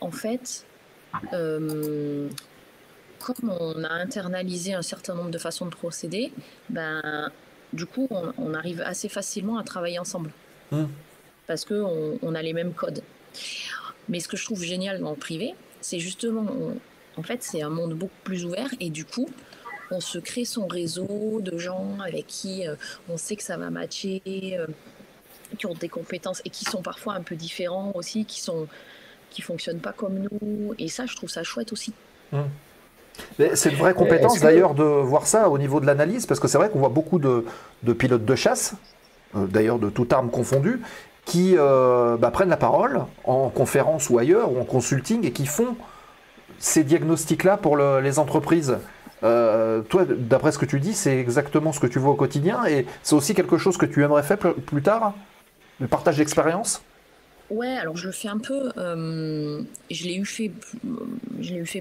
En fait, comme on a internalisé un certain nombre de façons de procéder, du coup, on arrive assez facilement à travailler ensemble. Parce qu'on a les mêmes codes. Mais ce que je trouve génial dans le privé, c'est justement... En fait, c'est un monde beaucoup plus ouvert et du coup, on se crée son réseau de gens avec qui on sait que ça va matcher, qui ont des compétences et qui sont parfois un peu différents aussi, qui fonctionnent pas comme nous. Et ça, je trouve ça chouette aussi. C'est une vraie compétence d'ailleurs de voir ça au niveau de l'analyse, parce que c'est vrai qu'on voit beaucoup de pilotes de chasse, d'ailleurs de toute arme confondue, qui prennent la parole en conférence ou ailleurs, ou en consulting, et qui font ces diagnostics-là pour les entreprises, toi, d'après ce que tu dis, c'est exactement ce que tu vois au quotidien et c'est aussi quelque chose que tu aimerais faire plus tard, le partage d'expérience? Ouais, alors je le fais un peu. Je l'ai eu fait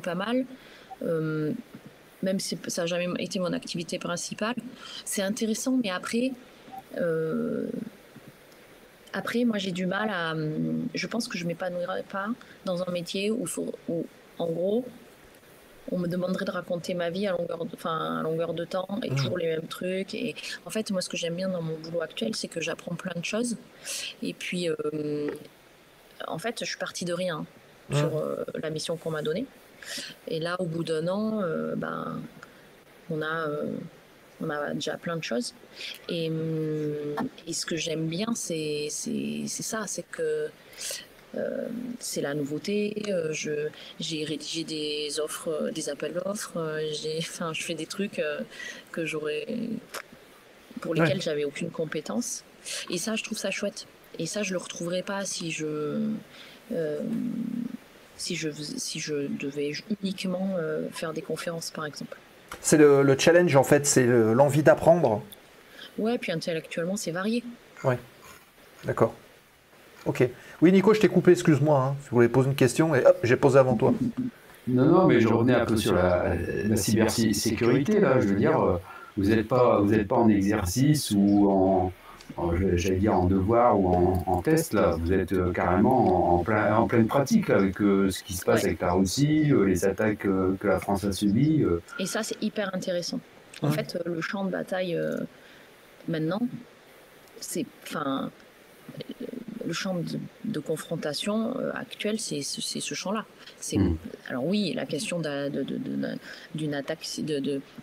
pas mal. Même si ça n'a jamais été mon activité principale. C'est intéressant, mais après, moi j'ai du mal à. Je pense que je m'épanouirais pas dans un métier où en gros, on me demanderait de raconter ma vie à longueur de temps et toujours les mêmes trucs. Et en fait, moi, ce que j'aime bien dans mon boulot actuel, c'est que j'apprends plein de choses. Et puis, en fait, je suis partie de rien sur la mission qu'on m'a donnée. Et là, au bout d'un an, on a déjà plein de choses. Et ce que j'aime bien, c'est ça, c'est que c'est la nouveauté. J'ai rédigé des offres, des appels d'offres. Je fais des trucs pour lesquels j'avais aucune compétence. Et ça, je trouve ça chouette. Et ça, je le retrouverais pas si je devais uniquement faire des conférences, par exemple. C'est le challenge, en fait, c'est l'envie d'apprendre. Ouais, puis intellectuellement, c'est varié. Ouais, d'accord. Ok. Oui, Nico, je t'ai coupé, excuse-moi. Hein. Je voulais poser une question et hop, j'ai posé avant toi. Non, mais je revenais un peu sur la cybersécurité, là. Je veux dire, vous n'êtes pas en exercice ou j'allais dire en devoir ou en test, là. Vous êtes carrément en pleine pratique, là, avec ce qui se passe avec la Russie, les attaques que la France a subies. Et ça, c'est hyper intéressant. En fait, le champ de bataille, maintenant, le champ de confrontation actuel, c'est ce champ-là. Alors oui, la question d'une attaque,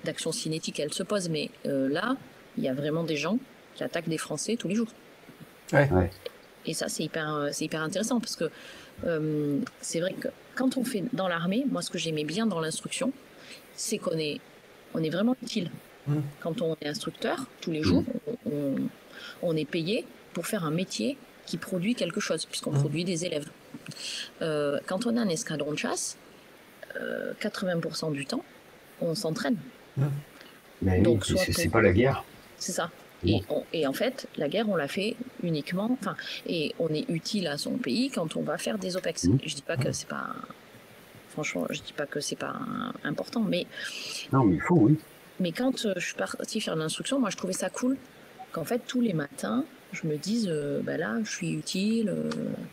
d'action cinétique, elle se pose, mais là, il y a vraiment des gens qui attaquent des Français tous les jours. Ouais. Et ça, c'est hyper intéressant, parce que c'est vrai que quand on fait dans l'armée, moi, ce que j'aimais bien dans l'instruction, c'est qu'on est vraiment utile. Quand on est instructeur, tous les jours, on est payé pour faire un métier qui produit quelque chose, puisqu'on produit des élèves. Quand on a un escadron de chasse, 80% du temps, on s'entraîne. Mais donc, c'est pas la guerre. C'est ça. Et en fait, la guerre, on l'a fait uniquement... Et on est utile à son pays quand on va faire des OPEX. Je dis pas que c'est pas... Franchement, je dis pas que c'est pas important, mais... Non, mais il faut, oui. Mais quand je suis partie faire l'instruction, moi, je trouvais ça cool qu'en fait, tous les matins, je me dise, là, je suis utile.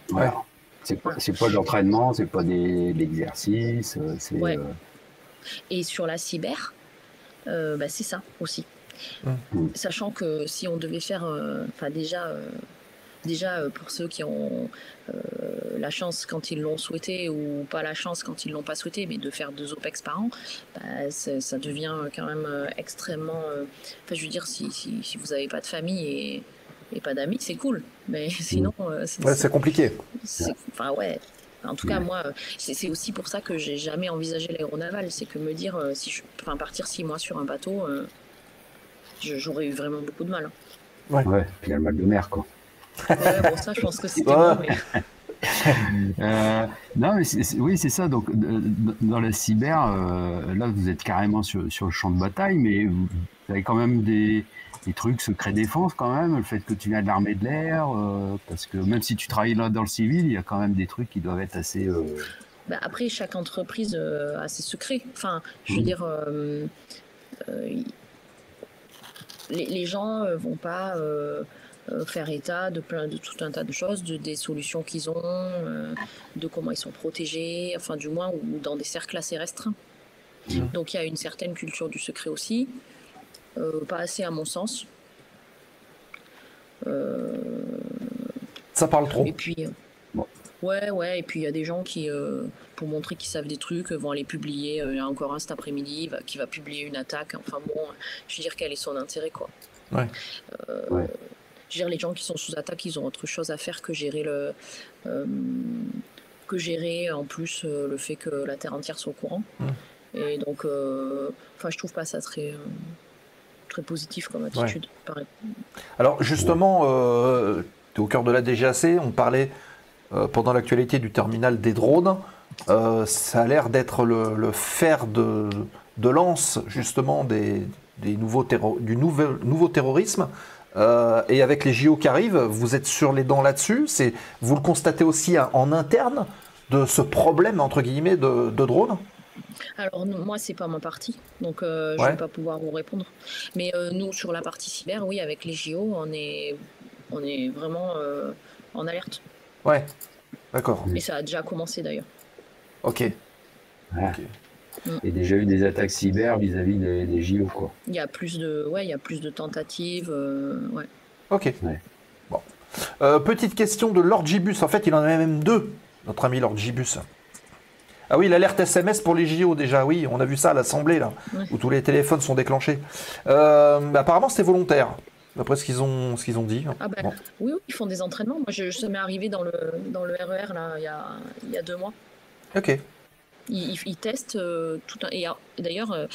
Voilà. C'est pas de l'entraînement, c'est pas de l'exercice. Ouais. Et sur la cyber, c'est ça aussi. Sachant que si on devait faire, déjà pour ceux qui ont la chance quand ils l'ont souhaité ou pas la chance quand ils l'ont pas souhaité, mais de faire 2 OPEX par an, ça devient quand même extrêmement... je veux dire, si vous n'avez pas de famille et pas d'amis, c'est cool. Mais sinon... c'est compliqué. En tout cas, moi, c'est aussi pour ça que j'ai jamais envisagé l'aéronaval. C'est que me dire, partir 6 mois sur un bateau, j'aurais eu vraiment beaucoup de mal. Ouais, puis il y a le mal de mer, quoi. Ouais, bon, ça, je pense que c'était bon, mais... non, mais oui, c'est ça. Donc, dans la cyber, là, vous êtes carrément sur le champ de bataille, mais vous avez quand même des trucs secret défense, quand même. Le fait que tu viens de l'armée de l'air, parce que même si tu travailles là dans le civil, il y a quand même des trucs qui doivent être assez... Après, chaque entreprise a ses secrets. Enfin, je veux dire... les gens vont pas faire état de tout un tas de choses, des solutions qu'ils ont, de comment ils sont protégés, enfin du moins, ou dans des cercles assez restreints. Donc il y a une certaine culture du secret aussi, pas assez à mon sens. Ça parle trop. Et puis, ouais, et puis il y a des gens qui, pour montrer qu'ils savent des trucs, vont aller publier. Il y a encore un cet après-midi qui va publier une attaque. Enfin bon, je veux dire, quel est son intérêt, quoi. Ouais. Je veux dire, les gens qui sont sous attaque, ils ont autre chose à faire que gérer en plus le fait que la terre entière soit au courant. Et donc, je trouve pas ça très positif comme attitude. Ouais. Alors justement, tu es au cœur de la DGAC, on parlait pendant l'actualité du terminal des drones. Ça a l'air d'être le fer de lance, justement, du nouveau terrorisme. Et avec les JO qui arrivent, vous êtes sur les dents là-dessus. Vous le constatez aussi en interne de ce problème, entre guillemets, de drones? Alors, non, moi, c'est pas ma partie, donc je vais pas pouvoir vous répondre. Mais nous, sur la partie cyber, oui, avec les JO, on est vraiment en alerte. Ouais, d'accord. Et ça a déjà commencé d'ailleurs. Ok. Voilà. Il y a déjà eu des attaques cyber vis-à-vis des JO, quoi. Il y a plus de tentatives, ouais. Ok. Ouais. Bon. Petite question de Lord Gibus. En fait, il en avait même deux, notre ami Lord Gibus. Ah oui, l'alerte SMS pour les JO déjà, oui, on a vu ça à l'Assemblée, là, où tous les téléphones sont déclenchés. Apparemment, c'était volontaire, d'après ce qu'ils ont dit. Ah ben, bon. Oui, ils font des entraînements. Moi, ça m'est arrivé dans le RER, là, il y a 2 mois. Ok. Ils testent tout un... Et d'ailleurs,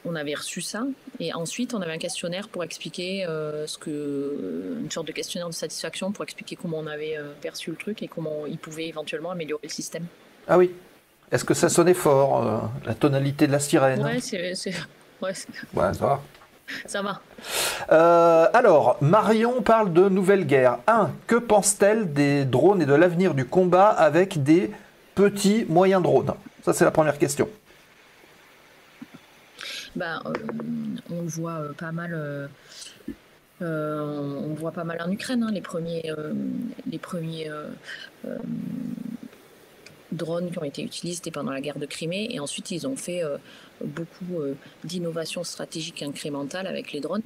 on avait reçu ça, et ensuite, on avait un questionnaire pour expliquer une sorte de questionnaire de satisfaction pour expliquer comment on avait perçu le truc et comment ils pouvaient éventuellement améliorer le système. Ah oui. Est-ce que ça sonnait fort, la tonalité de la sirène? Ouais, ouais, ça va. Ça va. Alors, Marion parle de nouvelle guerre. 1. Que pense-t-elle des drones et de l'avenir du combat avec des petits moyens drones? Ça, c'est la première question. Ben, on le voit pas mal. On voit pas mal en Ukraine, hein, les premiers drones qui ont été utilisés, c'était pendant la guerre de Crimée, et ensuite ils ont fait beaucoup d'innovations stratégiques incrémentales avec les drones.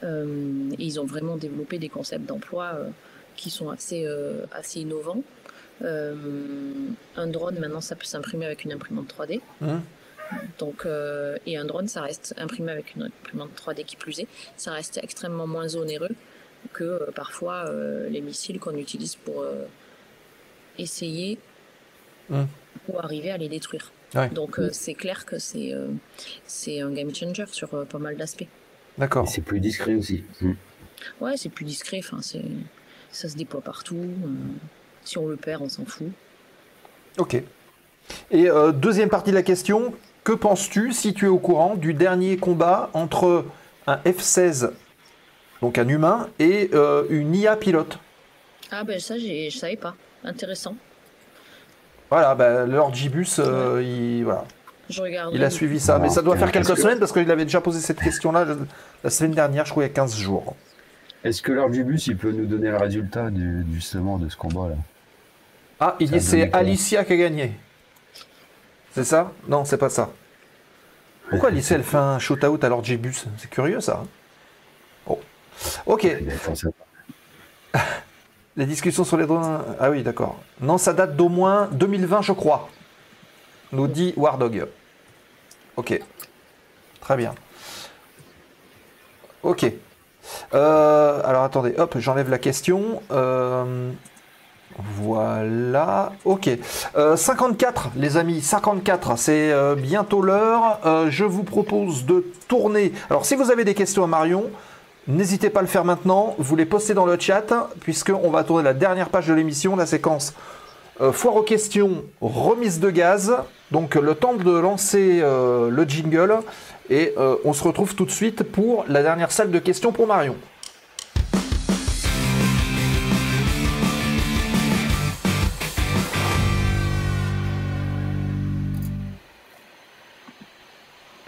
Et ils ont vraiment développé des concepts d'emploi qui sont assez innovants. Un drone, maintenant, ça peut s'imprimer avec une imprimante 3D. Donc, et un drone, ça reste imprimé avec une imprimante 3D qui plus est. Ça reste extrêmement moins onéreux que parfois les missiles qu'on utilise pour essayer ou arriver à les détruire. Ouais. Donc, c'est clair que c'est un game changer sur pas mal d'aspects. D'accord. Et c'est plus discret aussi. Ouais, c'est plus discret. Enfin, ça se déploie partout. Si on le perd, on s'en fout. Ok. Et deuxième partie de la question, que penses-tu, si tu es au courant, du dernier combat entre un F-16, donc un humain, et une IA pilote? Ah ben ça, je savais pas. Intéressant. Voilà, Lord Gibus, voilà. Il a suivi ça, mais ça doit faire quelques semaines, parce qu'il avait déjà posé cette question-là la semaine dernière, je crois, il y a 15 jours. Est-ce que Lord Gibus, il peut nous donner le résultat justement de ce combat-là? Ah, il dit c'est Alicia qui a gagné. C'est ça? Non, c'est pas ça. Pourquoi Alicia, elle fait un shoot-out à Lord Gibus? C'est curieux, ça. Bon. Ok. Les discussions sur les drones... Ah oui, d'accord. Non, ça date d'au moins 2020, je crois. Nous dit Wardog. Ok. Très bien. Ok. Alors, attendez. Hop, j'enlève la question. Voilà, ok. 54, les amis, 54, c'est bientôt l'heure. Je vous propose de tourner. Alors, si vous avez des questions à Marion, n'hésitez pas à le faire maintenant. Vous les postez dans le chat, puisqu'on va tourner la dernière page de l'émission, la séquence foire aux questions, remise de gaz. Donc, le temps de lancer le jingle. Et on se retrouve tout de suite pour la dernière salle de questions pour Marion.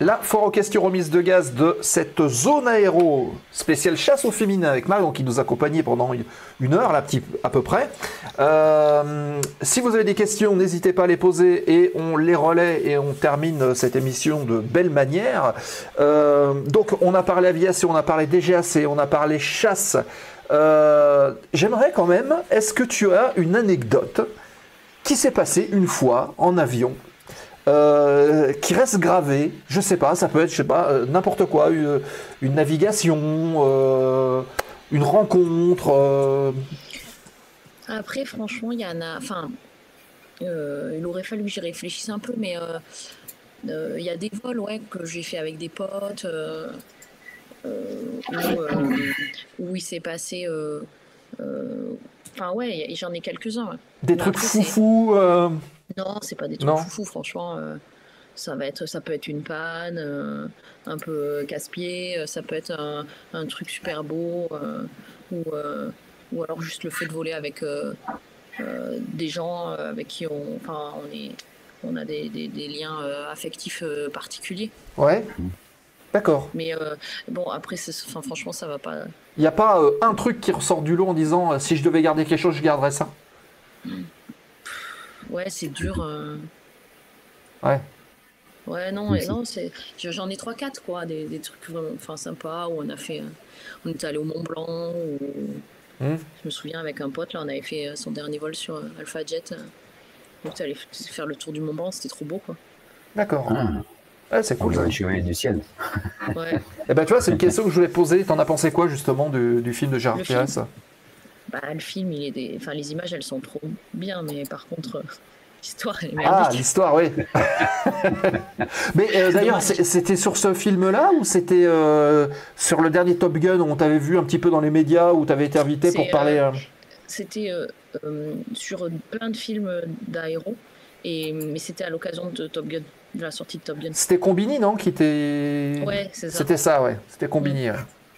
La foire aux questions remise de gaz de cette zone aéro spéciale chasse au féminin avec Marion qui nous accompagnait pendant une heure là, à peu près. Si vous avez des questions, n'hésitez pas à les poser et on les relaie et on termine cette émission de belle manière. Donc on a parlé aviation, on a parlé DGAC, on a parlé chasse. J'aimerais quand même, est-ce que tu as une anecdote qui s'est passée une fois en avion qui reste gravé, je sais pas, ça peut être, je sais pas, n'importe quoi, une navigation, une rencontre. Après, franchement, il y en a. Enfin, il aurait fallu que j'y réfléchisse un peu, mais il y a des vols, ouais, que j'ai fait avec des potes, où il s'est passé. Enfin, ouais, j'en ai quelques-uns. Ouais. Des Mais trucs après, c'est- foufou Non, c'est pas des trucs Non. foufou, franchement. Ça peut être une panne, un peu casse-pied, ça peut être un truc super beau, ou, euh, ou alors juste le fait de voler avec des gens avec qui on a des liens affectifs particuliers. Ouais. D'accord. Mais bon, après, enfin, franchement, ça va pas. Il n'y a pas un truc qui ressort du lot en disant si je devais garder quelque chose, je garderais ça. Ouais, c'est dur. Ouais. Ouais, non, Oui, non, j'en ai 3-4, quoi, des trucs vraiment sympas où on était allé au Mont Blanc, ou Hmm. je me souviens avec un pote, là, on avait fait son dernier vol sur Alpha Jet. On était allé faire le tour du Mont Blanc, c'était trop beau, quoi. D'accord. Ah, Ouais, c'est on cool. dirait Ça. les chevaliers du ciel. Ouais. Eh ben, tu vois, c'est une question que je voulais poser. T'en as pensé quoi, justement, du film de Gérard Le Pires? Bah, le film, enfin, les images, elles sont trop bien, mais par contre, l'histoire, elle est Ah, merdique. l'histoire, oui. Mais d'ailleurs, Dommage. c'était sur ce film-là ou c'était sur le dernier Top Gun où on t'avait vu un petit peu dans les médias où t'avais été invité pour C'est, parler C'était sur plein de films d'aéro, mais c'était à l'occasion de Top Gun, de la sortie de Top Gun. C'était Combini, non, qui était... Ouais, c'est ça. C'était ça, ouais. C'était Combini. Ouais.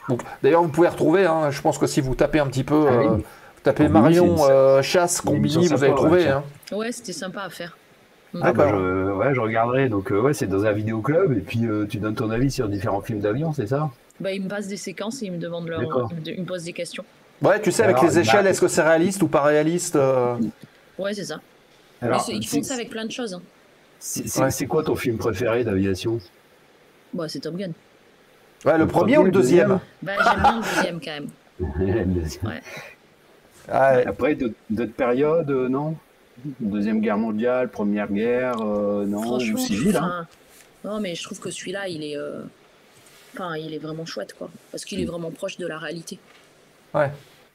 Donc, d'ailleurs, vous pouvez retrouver, hein, je pense que si vous tapez un petit peu, Ah oui. vous tapez Combini, Marion c'est une- Chasse, une émission Combini, vous allez sympa, trouver. ouais, Hein. Ouais, c'était sympa à faire. Ah bah, D'accord. je regarderai. Donc ouais, c'est dans un vidéoclub et puis tu donnes ton avis sur différents films d'avion, c'est ça? Bah, ils me passent des séquences et ils me demandent D'accord. ils me posent des questions. Ouais, tu sais, avec Alors, les échelles, bah, est-ce que c'est réaliste ou pas réaliste Ouais, c'est ça. Alors, Mais ils font ça avec plein de choses. Hein. c'est quoi ton film préféré d'aviation? Bah, c'est Top Gun. Ouais, le premier ou le deuxième Bah, j'aime bien le deuxième quand même. Ouais. Ouais. Après, d'autres périodes, non? Deuxième guerre mondiale, première guerre, non? Ou Franchement, civile, hein? non, mais je trouve que celui-là, il est vraiment chouette, quoi. Parce qu'il est vraiment proche de la réalité. Ouais.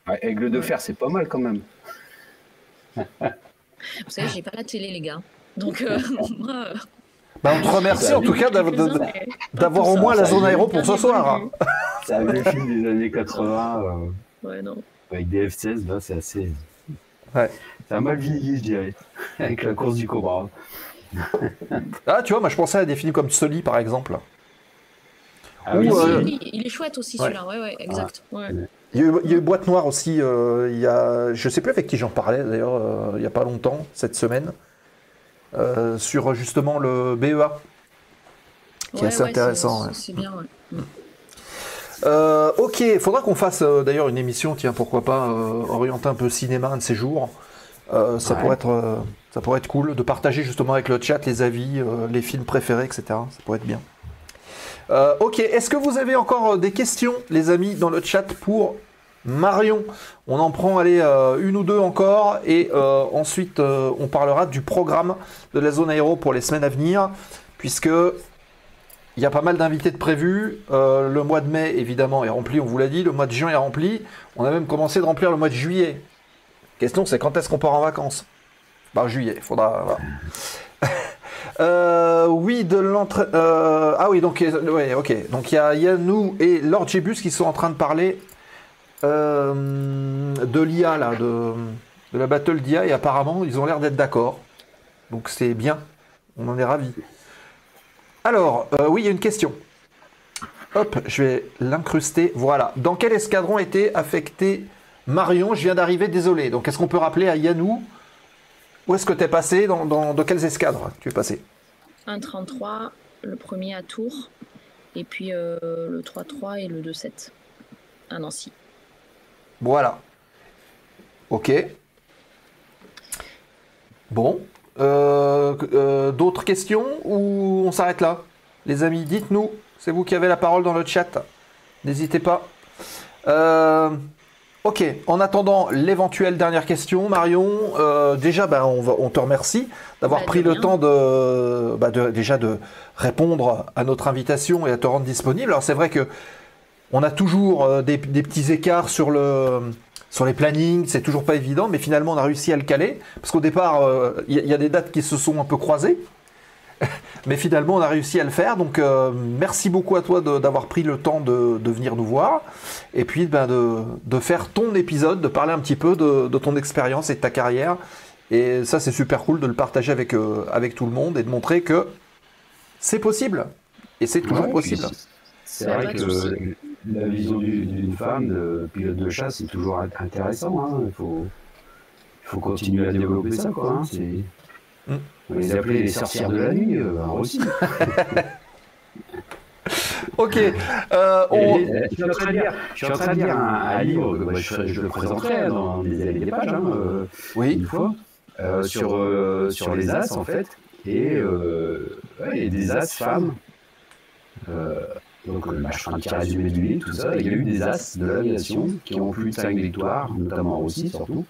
Ouais, Aigle de fer, c'est pas mal quand même. Vous savez, j'ai pas la télé, les gars. Donc, moi, Bah, on te remercie en tout cas d'avoir au moins la zone aéro pour ce soir. Hein. C'est un vieux film des années 80, Ouais, non. avec des F-16, là, c'est assez... Ouais. C'est un mal vieilli, je dirais, avec la course du Cobra. Ah, tu vois, moi je pensais à des films comme Sully par exemple. Ah Ou, oui, Il est chouette aussi, Ouais. celui-là. Ouais, exact. Ouais. Il y a eu Boîte Noire aussi. Je sais plus avec qui j'en parlais d'ailleurs il y a pas longtemps, cette semaine, sur justement le BEA, qui est assez intéressant. Ouais. C'est bien, ouais. Ok, il faudra qu'on fasse d'ailleurs une émission, tiens, pourquoi pas, orienter un peu cinéma un de ces jours. Ça pourrait être cool de partager justement avec le chat les avis, les films préférés, etc. Ça pourrait être bien. Ok, est-ce que vous avez encore des questions, les amis, dans le chat pour Marion? On en prend, allez, une ou deux encore, et ensuite on parlera du programme de la zone aéro pour les semaines à venir, puisque il y a pas mal d'invités de prévus. Le mois de mai, évidemment, est rempli, on vous l'a dit. Le mois de juin est rempli. On a même commencé de remplir le mois de juillet. Question, c'est quand est-ce qu'on part en vacances? Bah, juillet, il faudra... Voilà. Oui, de l'entrée... ah oui, donc, ouais, ok. Donc, il y a Yannou et Lord Jebus qui sont en train de parler de l'IA, là, de la battle d'IA, et apparemment, ils ont l'air d'être d'accord. Donc, c'est bien. On en est ravis. Alors, oui, il y a une question. Hop, je vais l'incruster. Voilà. Dans quel escadron était affecté Marion? Je viens d'arriver, désolé. Donc, est-ce qu'on peut rappeler à Yannou où est-ce que tu es passé, dans quels escadres tu es passé? 1,33, le premier à Tours, et puis le 3,3 et le 2,7 à Nancy. Voilà. Ok. Bon. D'autres questions ou on s'arrête là? Les amis, dites-nous. C'est vous qui avez la parole dans le chat. N'hésitez pas. Ok. En attendant l'éventuelle dernière question, Marion, déjà, on te remercie d'avoir pris le temps déjà de répondre à notre invitation et à te rendre disponible. Alors c'est vrai que on a toujours des petits écarts sur les plannings, c'est toujours pas évident, mais finalement on a réussi à le caler, parce qu'au départ, il y a des dates qui se sont un peu croisées, Mais finalement, on a réussi à le faire. Donc, merci beaucoup à toi d'avoir pris le temps de venir nous voir. Et puis, de faire ton épisode, de parler un petit peu de ton expérience et de ta carrière. Et ça, c'est super cool de le partager avec tout le monde et de montrer que c'est possible. Et c'est toujours possible. C'est vrai que la vision d'une femme de pilote de chasse, c'est toujours intéressant. Hein. Il faut continuer à développer ça, quoi. Hein. On va les appeler les sorcières de la nuit, aussi. Ok. Je suis en train de lire un livre, je le présenterai dans des pages, hein, oui. Une fois, sur les as, en fait, et des as femmes. Donc, je ferai un petit résumé du livre, tout ça. Il y a eu des as de l'aviation qui ont plus de 5 victoires, notamment en Russie, surtout,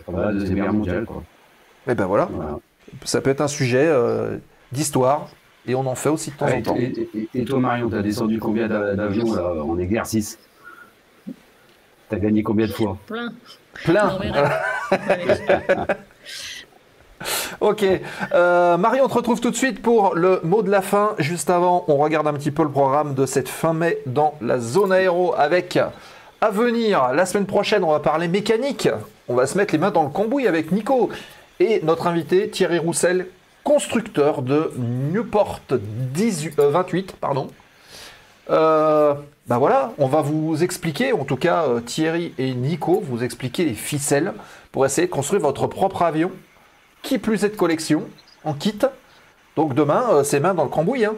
pendant la Deuxième Guerre mondiale, quoi. Et ben voilà. Ça peut être un sujet d'histoire, et on en fait aussi de temps en temps. Et toi, Marion, t'as descendu combien d'avions là, en exercice? T'as gagné combien de fois? Plein. Ok. Marion, on te retrouve tout de suite pour le mot de la fin. Juste avant, on regarde un petit peu le programme de cette fin mai dans la zone aéro avec, à venir, la semaine prochaine, on va parler mécanique. On va se mettre les mains dans le cambouis avec Nico. Et notre invité, Thierry Roussel, constructeur de Newport 28. Voilà, on va vous expliquer, en tout cas Thierry et Nico, vous expliquer les ficelles pour essayer de construire votre propre avion, qui plus est de collection, en kit. Donc demain, c'est main dans le cambouis. Hein.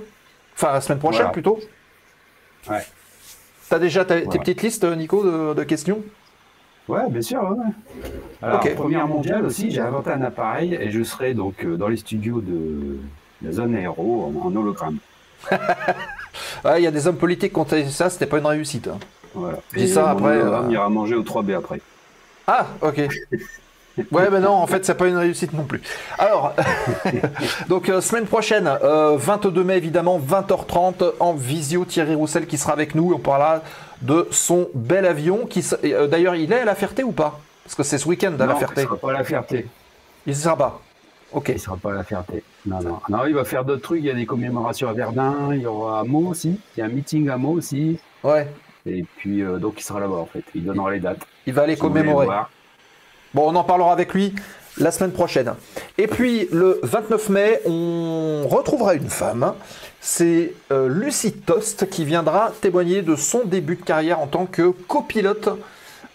Enfin, la semaine prochaine plutôt. Ouais. T'as déjà tes petites listes, Nico, de questions? Ouais, bien sûr. Ouais. Alors, première mondiale aussi, j'ai inventé un appareil et je serai donc dans les studios de la zone aéro en hologramme. Il y a des hommes politiques qui ont fait ça, c'était pas une réussite. Hein. Voilà. Je dis ça après. On ira manger au 3B après. Ah, ok. Ouais, mais non, en fait, c'est pas une réussite non plus. Alors, donc, semaine prochaine, 22 mai, évidemment, 20h30, en visio, Thierry Roussel qui sera avec nous. On parlera de son bel avion. D'ailleurs, il est à la Ferté ou pas? Parce que c'est ce week-end à la Ferté. Il ne sera pas à la Ferté. Il ne sera pas. Ok. Il ne sera pas à la Ferté. Non. Il va faire d'autres trucs. Il y a des commémorations à Verdun. Il y aura à Meaux aussi. Il y a un meeting à Meaux aussi. Ouais. Et puis, donc, il sera là-bas, en fait. Il donnera les dates. Il va aller commémorer. Bon, on en parlera avec lui la semaine prochaine. Et puis, le 29 mai, on retrouvera une femme. C'est Lucie Tost qui viendra témoigner de son début de carrière en tant que copilote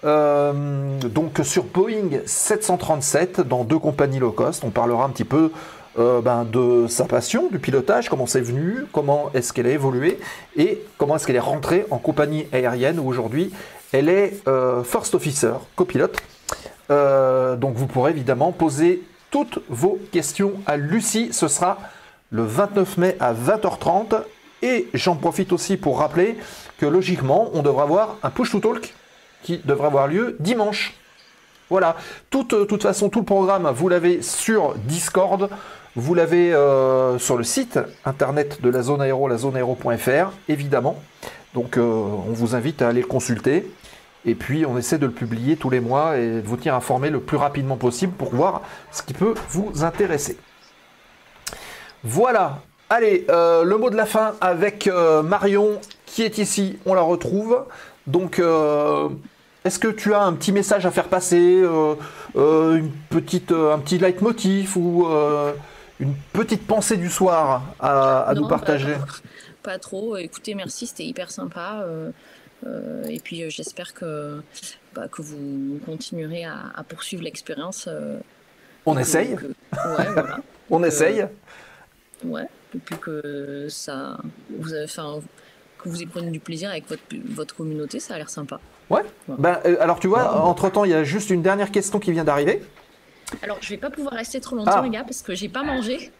donc sur Boeing 737 dans 2 compagnies low cost. On parlera un petit peu de sa passion du pilotage, comment c'est venu, comment est-ce qu'elle a évolué et comment est-ce qu'elle est rentrée en compagnie aérienne où aujourd'hui elle est First Officer, copilote. Donc vous pourrez évidemment poser toutes vos questions à Lucie. Ce sera le 29 mai à 20h30. Et j'en profite aussi pour rappeler que logiquement, on devra avoir un push-to-talk qui devrait avoir lieu dimanche. Voilà. Toute façon, tout le programme, vous l'avez sur Discord. Vous l'avez sur le site internet de la zone aéro, lazoneaero.fr, évidemment. Donc on vous invite à aller le consulter. Et puis, on essaie de le publier tous les mois et de vous tenir informé le plus rapidement possible pour voir ce qui peut vous intéresser. Voilà. Allez, le mot de la fin avec Marion qui est ici. On la retrouve. Donc, est-ce que tu as un petit message à faire passer, un petit leitmotiv ou une petite pensée du soir à nous partager? Pas trop. Écoutez, merci, c'était hyper sympa. Et puis j'espère que vous continuerez à poursuivre l'expérience. On essaye. Ouais, voilà. On essaye. Ouais, et puis que que vous y preniez du plaisir avec votre communauté, ça a l'air sympa. Ouais. Alors tu vois, entre-temps, il y a juste une dernière question qui vient d'arriver. Alors, je vais pas pouvoir rester trop longtemps, les gars, parce que j'ai pas mangé. Et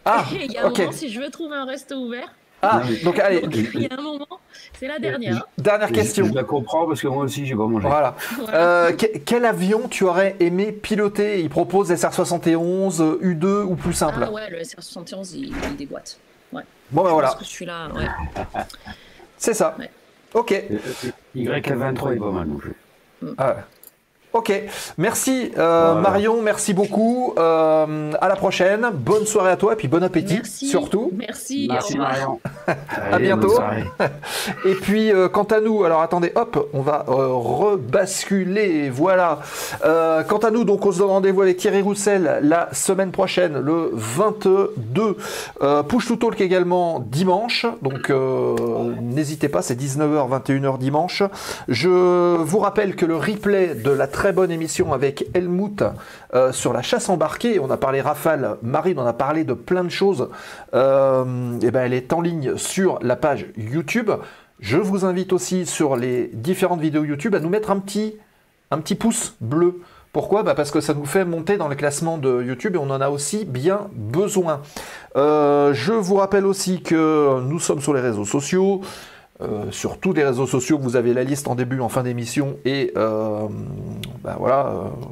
il y a un moment, si je veux trouver un resto ouvert. Donc allez. Il y a un moment, c'est la dernière. Dernière question. Je la comprends parce que moi aussi, j'ai pas mangé. Voilà. Quel avion tu aurais aimé piloter? Il propose SR-71, U2 ou plus simple? Ah ouais, le SR-71, il déboîte. Ouais. Bon, voilà. Parce que celui-là, ouais. C'est ça. Ouais. Ok. YK23 est pas mal non plus. Ok, merci Marion, merci beaucoup. À la prochaine. Bonne soirée à toi et puis bon appétit surtout. Merci. Merci Marion. À bientôt. Et puis quant à nous, alors attendez, hop, on va rebasculer. Voilà. Quant à nous, donc on se donne rendez-vous avec Thierry Roussel la semaine prochaine, le 22. Push to Talk également dimanche. Donc n'hésitez pas, c'est 19h, 21h dimanche. Je vous rappelle que le replay de la très bonne émission avec Helmut sur la chasse embarquée, on a parlé rafale marine, on a parlé de plein de choses, et ben elle est en ligne sur la page YouTube. Je vous invite aussi sur les différentes vidéos YouTube à nous mettre un petit pouce bleu. Pourquoi ? Parce que ça nous fait monter dans le classement de YouTube et on en a aussi bien besoin. Je vous rappelle aussi que nous sommes sur les réseaux sociaux. Sur tous les réseaux sociaux, vous avez la liste en début, en fin d'émission, et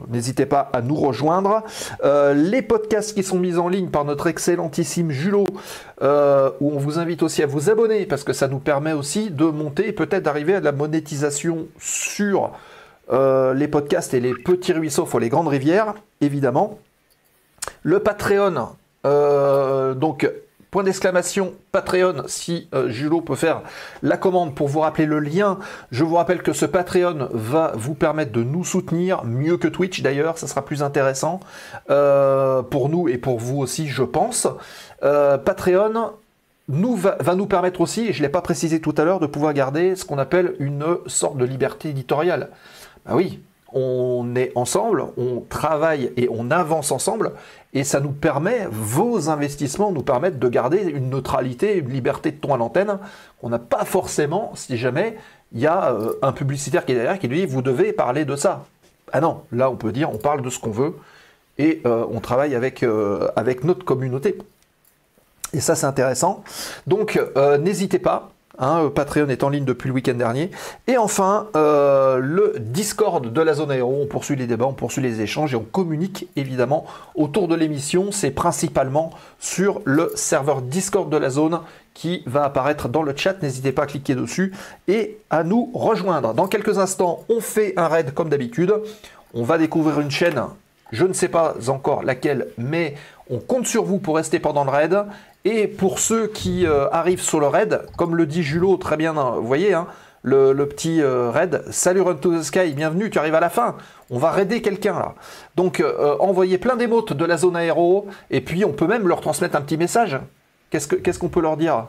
n'hésitez pas à nous rejoindre. Les podcasts qui sont mis en ligne par notre excellentissime Julot, où on vous invite aussi à vous abonner, parce que ça nous permet aussi de monter et peut-être d'arriver à de la monétisation sur les podcasts et les petits ruisseaux pour les grandes rivières, évidemment. Le Patreon, donc... Point d'exclamation Patreon, si Julot peut faire la commande pour vous rappeler le lien. Je vous rappelle que ce Patreon va vous permettre de nous soutenir, mieux que Twitch d'ailleurs, ça sera plus intéressant pour nous et pour vous aussi, je pense. Patreon va nous permettre aussi, et je ne l'ai pas précisé tout à l'heure, de pouvoir garder ce qu'on appelle une sorte de liberté éditoriale. Ah oui, on est ensemble, on travaille et on avance ensemble, et ça nous permet, vos investissements nous permettent de garder une neutralité, une liberté de ton à l'antenne qu'on n'a pas forcément si jamais il y a un publicitaire qui est derrière qui lui dit vous devez parler de ça. Ah non, là on peut dire on parle de ce qu'on veut et on travaille avec notre communauté. Et ça c'est intéressant. Donc n'hésitez pas. Patreon est en ligne depuis le week-end dernier. Et enfin, le Discord de la zone aéro, on poursuit les débats, on poursuit les échanges et on communique évidemment autour de l'émission. C'est principalement sur le serveur Discord de la zone qui va apparaître dans le chat. N'hésitez pas à cliquer dessus et à nous rejoindre. Dans quelques instants, on fait un raid comme d'habitude. On va découvrir une chaîne, je ne sais pas encore laquelle, mais on compte sur vous pour rester pendant le raid. Et pour ceux qui arrivent sur le raid, comme le dit Julot très bien, vous voyez, le petit raid, salut Run to the Sky, bienvenue, tu arrives à la fin, on va raider quelqu'un là. Donc envoyez plein d'émotes de la zone aéro, et puis on peut même leur transmettre un petit message. Qu'est-ce qu'on peut leur dire ?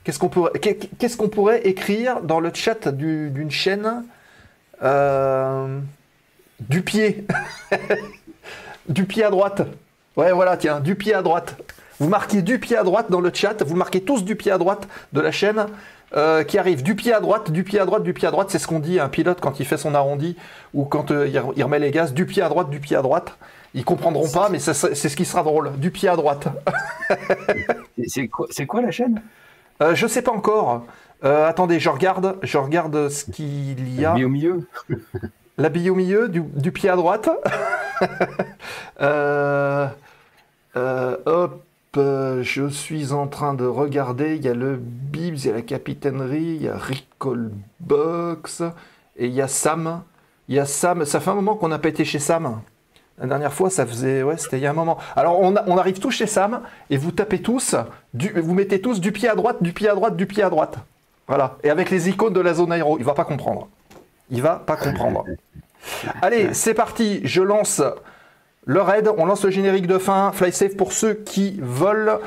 Qu'est-ce qu'on pourrait écrire dans le chat d'une chaîne du pied du pied à droite. Ouais, voilà, tiens, du pied à droite. Vous marquez du pied à droite dans le chat, vous marquez tous du pied à droite de la chaîne qui arrive. Du pied à droite, du pied à droite, du pied à droite, c'est ce qu'on dit à un pilote quand il fait son arrondi ou quand il remet les gaz. Du pied à droite, du pied à droite. Ils comprendront pas, mais c'est ce qui sera drôle. Du pied à droite. C'est quoi la chaîne ? Je sais pas encore. Attendez, je regarde ce qu'il y a. La bille au milieu. La bille au milieu, du pied à droite. Hop. Je suis en train de regarder, il y a le Bibs, il y a la capitainerie, il y a Recallbox, et il y a Sam. Ça fait un moment qu'on n'a pas été chez Sam. La dernière fois, c'était il y a un moment. Alors, on arrive tous chez Sam, et vous tapez tous, vous mettez tous du pied à droite, du pied à droite, du pied à droite. Voilà. Et avec les icônes de la zone aéro, il va pas comprendre. Allez, c'est parti, je lance... le raid, on lance le générique de fin, fly safe pour ceux qui veulent,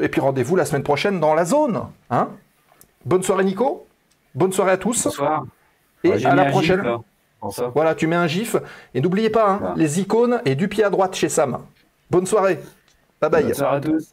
et puis rendez-vous la semaine prochaine dans la zone. Bonne soirée Nico, bonne soirée à tous. Bonsoir. Et à la prochaine. Gif, voilà, tu mets un gif, et n'oubliez pas, les icônes et du pied à droite chez Sam. Bonne soirée, bye bye. Bonne soirée à tous.